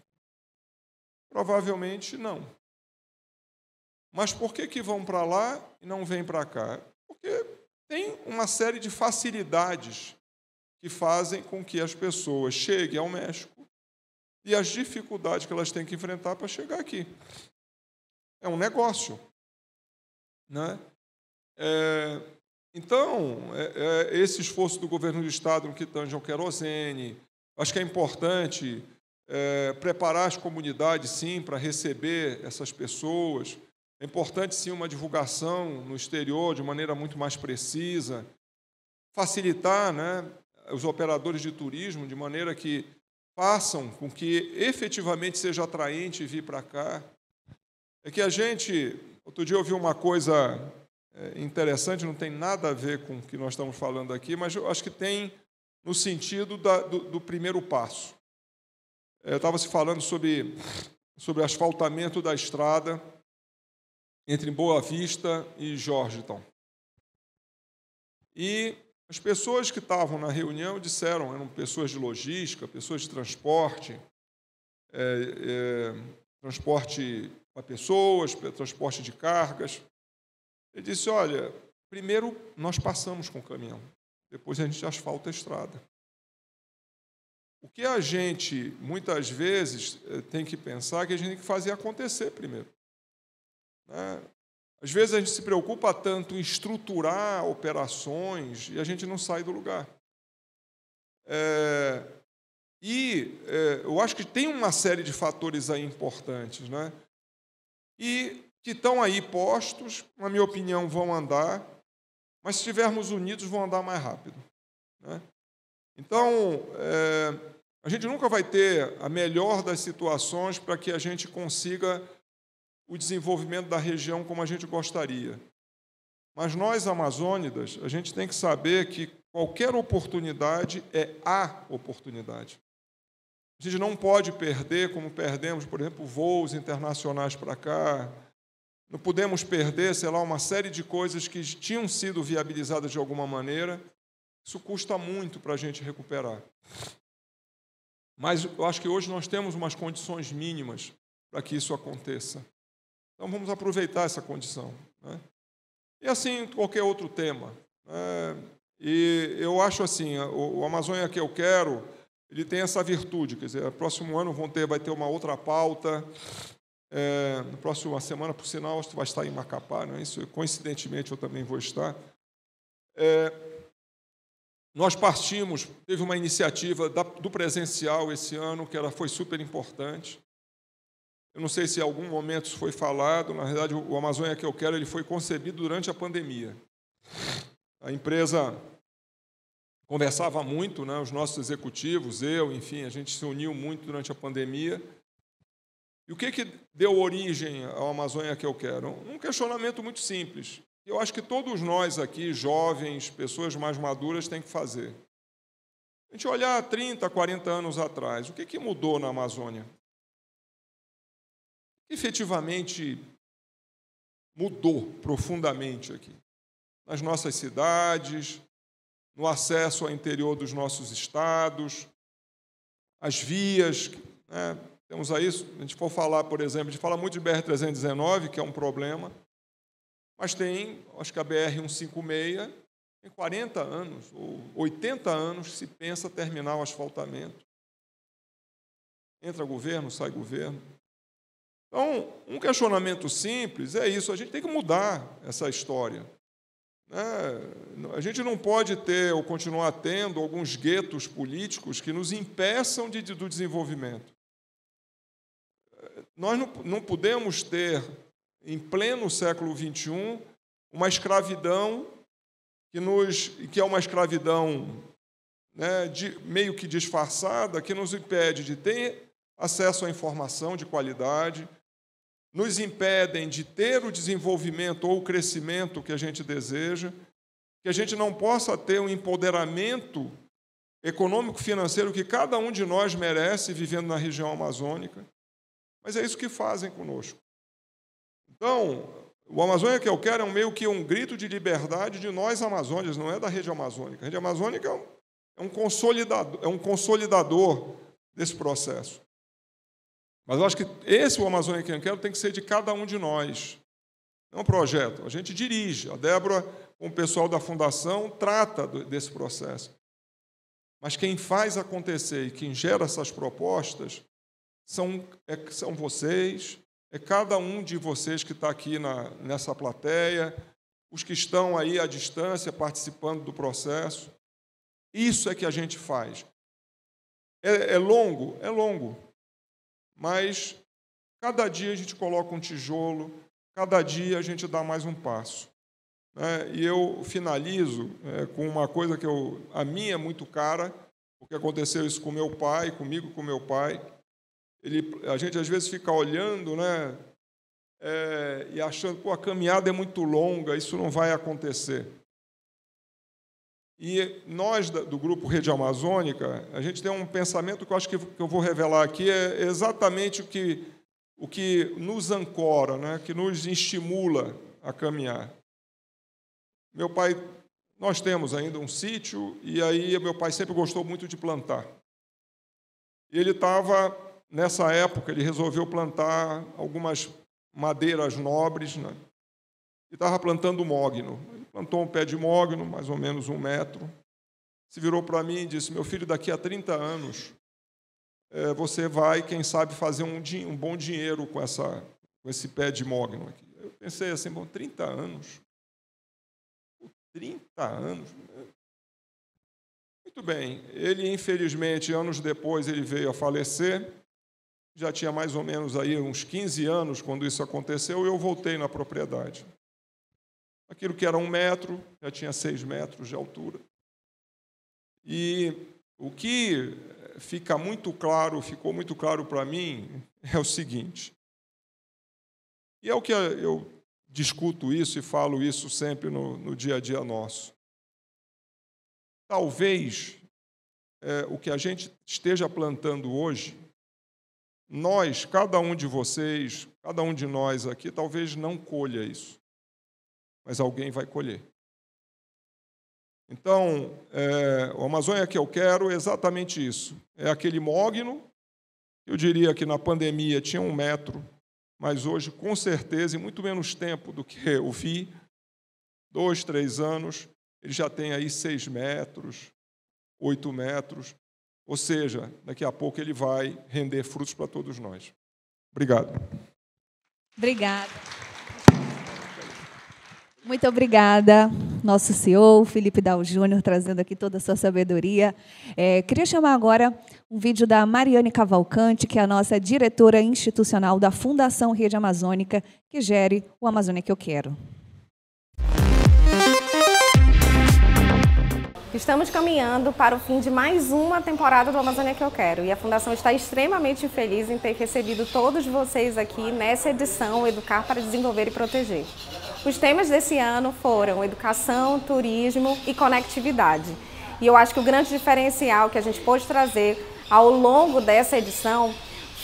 Provavelmente não. Mas por que vão para lá e não vêm para cá? Porque tem uma série de facilidades que fazem com que as pessoas cheguem ao México e as dificuldades que elas têm que enfrentar para chegar aqui. É um negócio, né? Então, esse esforço do governo do Estado no que tange ao querosene, acho que é importante preparar as comunidades, sim, para receber essas pessoas. É importante, sim, uma divulgação no exterior de maneira muito mais precisa, facilitar, né, os operadores de turismo de maneira que façam com que efetivamente seja atraente vir para cá. É que a gente... Outro dia eu ouvi uma coisa interessante, não tem nada a ver com o que nós estamos falando aqui, mas eu acho que tem no sentido do primeiro passo. Estava se falando sobre asfaltamento da estrada entre Boa Vista e Georgetown. E as pessoas que estavam na reunião disseram, eram pessoas de logística, pessoas de transporte, transporte para pessoas, transporte de cargas. Ele disse, olha, primeiro nós passamos com o caminhão, depois a gente asfalta a estrada. O que a gente, muitas vezes, tem que pensar é que a gente tem que fazer acontecer primeiro. Às vezes a gente se preocupa tanto em estruturar operações e a gente não sai do lugar. Eu acho que tem uma série de fatores aí importantes, né? E que estão aí postos, na minha opinião, vão andar, mas se estivermos unidos, vão andar mais rápido, né? Então, a gente nunca vai ter a melhor das situações para que a gente consiga o desenvolvimento da região como a gente gostaria. Mas nós, amazônidas, a gente tem que saber que qualquer oportunidade é a oportunidade. A gente não pode perder, como perdemos, por exemplo, voos internacionais para cá. Não podemos perder, sei lá, uma série de coisas que tinham sido viabilizadas de alguma maneira. Isso custa muito para a gente recuperar. Mas eu acho que hoje nós temos umas condições mínimas para que isso aconteça. Então, vamos aproveitar essa condição, né? E assim, qualquer outro tema. E eu acho assim, o Amazônia que eu quero, ele tem essa virtude. Quer dizer, no próximo ano vai ter uma outra pauta. Na próxima semana, por sinal, você vai estar em Macapá, não é isso? Coincidentemente, eu também vou estar. Nós partimos, teve uma iniciativa do presencial esse ano, que foi super importante. Eu não sei se em algum momento isso foi falado, na verdade, o Amazônia que eu quero, ele foi concebido durante a pandemia. A empresa conversava muito, né, os nossos executivos, enfim, a gente se uniu muito durante a pandemia. E o que deu origem ao Amazônia que eu quero? Um questionamento muito simples. Eu acho que todos nós aqui, jovens, pessoas mais maduras, têm que fazer. A gente olhar 30, 40 anos atrás, o que mudou na Amazônia? Efetivamente mudou profundamente aqui. Nas nossas cidades, no acesso ao interior dos nossos estados, as vias, né? Temos aí, se a gente for falar, por exemplo, a gente fala muito de BR-319, que é um problema, mas tem, acho que a BR-156, tem 40 anos, ou 80 anos, se pensa terminar o asfaltamento. Entra governo, sai governo. Então, um questionamento simples é isso, a gente tem que mudar essa história. A gente não pode ter ou continuar tendo alguns guetos políticos que nos impeçam do desenvolvimento. Nós não podemos ter, em pleno século XXI, uma escravidão que é uma escravidão, né, meio que disfarçada, que nos impede de ter acesso à informação de qualidade, nos impedem de ter o desenvolvimento ou o crescimento que a gente deseja, que a gente não possa ter um empoderamento econômico-financeiro que cada um de nós merece vivendo na região amazônica. Mas é isso que fazem conosco. Então, o Amazônia que eu quero é meio que um grito de liberdade de nós amazônicos, não é da rede amazônica. A rede amazônica é um consolidador desse processo. Mas eu acho que o Amazônia que eu quero tem que ser de cada um de nós. Não é um projeto, a gente dirige. A Débora, com o pessoal da Fundação, trata desse processo. Mas quem faz acontecer e quem gera essas propostas são vocês, é cada um de vocês que está aqui nessa plateia, os que estão aí à distância participando do processo. Isso é que a gente faz. É longo? É longo. Mas cada dia a gente coloca um tijolo, cada dia a gente dá mais um passo. E eu finalizo com uma coisa que a mim é muito cara, porque aconteceu isso com meu pai, comigo, com meu pai. A gente às vezes fica olhando, né, e achando, a caminhada é muito longa, isso não vai acontecer. E nós, do Grupo Rede Amazônica, a gente tem um pensamento que eu acho que eu vou revelar aqui, é exatamente o que nos ancora, né, que nos estimula a caminhar. Meu pai, nós temos ainda um sítio, e aí meu pai sempre gostou muito de plantar. E ele estava, nessa época, ele resolveu plantar algumas madeiras nobres, né, e estava plantando mogno. Plantou um pé de mogno, mais ou menos 1 metro. Se virou para mim e disse, meu filho, daqui a 30 anos, você vai, quem sabe, fazer um bom dinheiro com esse pé de mogno aqui. Eu pensei assim, 30 anos? 30 anos? Muito bem. Ele, infelizmente, anos depois, ele veio a falecer. Já tinha mais ou menos aí uns 15 anos quando isso aconteceu, e eu voltei na propriedade. Aquilo que era 1 metro, já tinha 6 metros de altura. E o que ficou muito claro para mim, é o seguinte. E é o que eu discuto isso e falo isso sempre no dia a dia nosso. Talvez o que a gente esteja plantando hoje, nós, cada um de vocês, cada um de nós aqui, talvez não colha isso. Mas alguém vai colher. Então, o Amazônia que eu quero é exatamente isso. É aquele mogno, eu diria que na pandemia tinha 1 metro, mas hoje, com certeza, em muito menos tempo do que eu vi, 2, 3 anos, ele já tem aí 6 metros, 8 metros, ou seja, daqui a pouco ele vai render frutos para todos nós. Obrigado. Obrigada. Muito obrigada, nosso CEO, Felipe Dal Júnior, trazendo aqui toda a sua sabedoria. Queria chamar agora um vídeo da Mariane Cavalcante, que é a nossa diretora institucional da Fundação Rede Amazônica, que gere o Amazônia que eu quero. Estamos caminhando para o fim de mais uma temporada do Amazônia que eu quero, e a Fundação está extremamente feliz em ter recebido todos vocês aqui nessa edição Educar para Desenvolver e Proteger. Os temas desse ano foram educação, turismo e conectividade. E eu acho que o grande diferencial que a gente pôde trazer ao longo dessa edição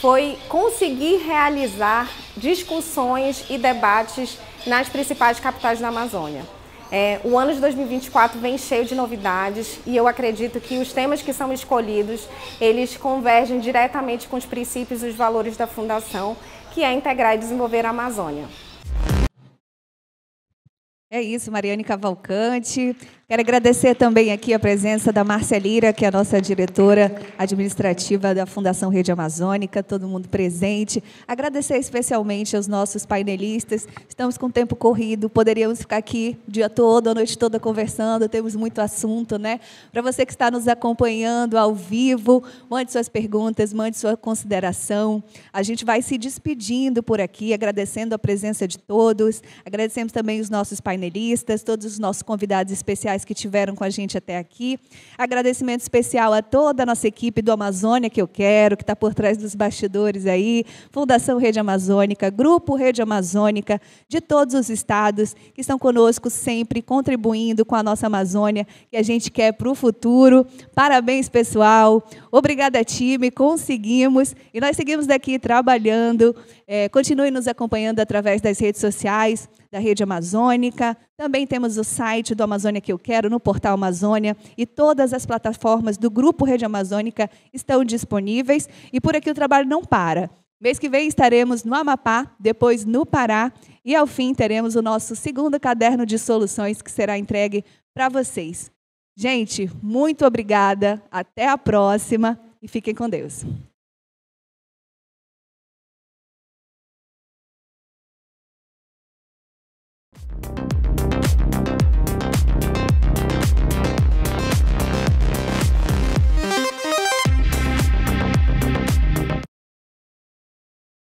foi conseguir realizar discussões e debates nas principais capitais da Amazônia. O ano de 2024 vem cheio de novidades e eu acredito que os temas que são escolhidos, eles convergem diretamente com os princípios e os valores da Fundação, que é integrar e desenvolver a Amazônia. É isso, Mariane Cavalcante, Quero agradecer também aqui a presença da Márcia Lira, que é a nossa diretora administrativa da Fundação Rede Amazônica, todo mundo presente. Agradecer especialmente aos nossos painelistas. Estamos com tempo corrido, poderíamos ficar aqui o dia todo, a noite toda conversando, temos muito assunto, né? Para você que está nos acompanhando ao vivo, mande suas perguntas, mande sua consideração. A gente vai se despedindo por aqui, agradecendo a presença de todos. Agradecemos também os nossos painelistas, todos os nossos convidados especiais que tiveram com a gente até aqui. Agradecimento especial a toda a nossa equipe do Amazônia que eu quero, que está por trás dos bastidores aí, Fundação Rede Amazônica, Grupo Rede Amazônica, de todos os estados que estão conosco sempre, contribuindo com a nossa Amazônia, que a gente quer para o futuro. Parabéns, pessoal. Obrigada, time. Conseguimos. E nós seguimos daqui trabalhando. Continue nos acompanhando através das redes sociais da Rede Amazônica. Também temos o site do Amazônia que eu quero, no portal Amazônia, e todas as plataformas do Grupo Rede Amazônica estão disponíveis. E por aqui o trabalho não para. Mês que vem estaremos no Amapá, depois no Pará, e ao fim teremos o nosso segundo caderno de soluções que será entregue para vocês. Gente, muito obrigada, até a próxima e fiquem com Deus.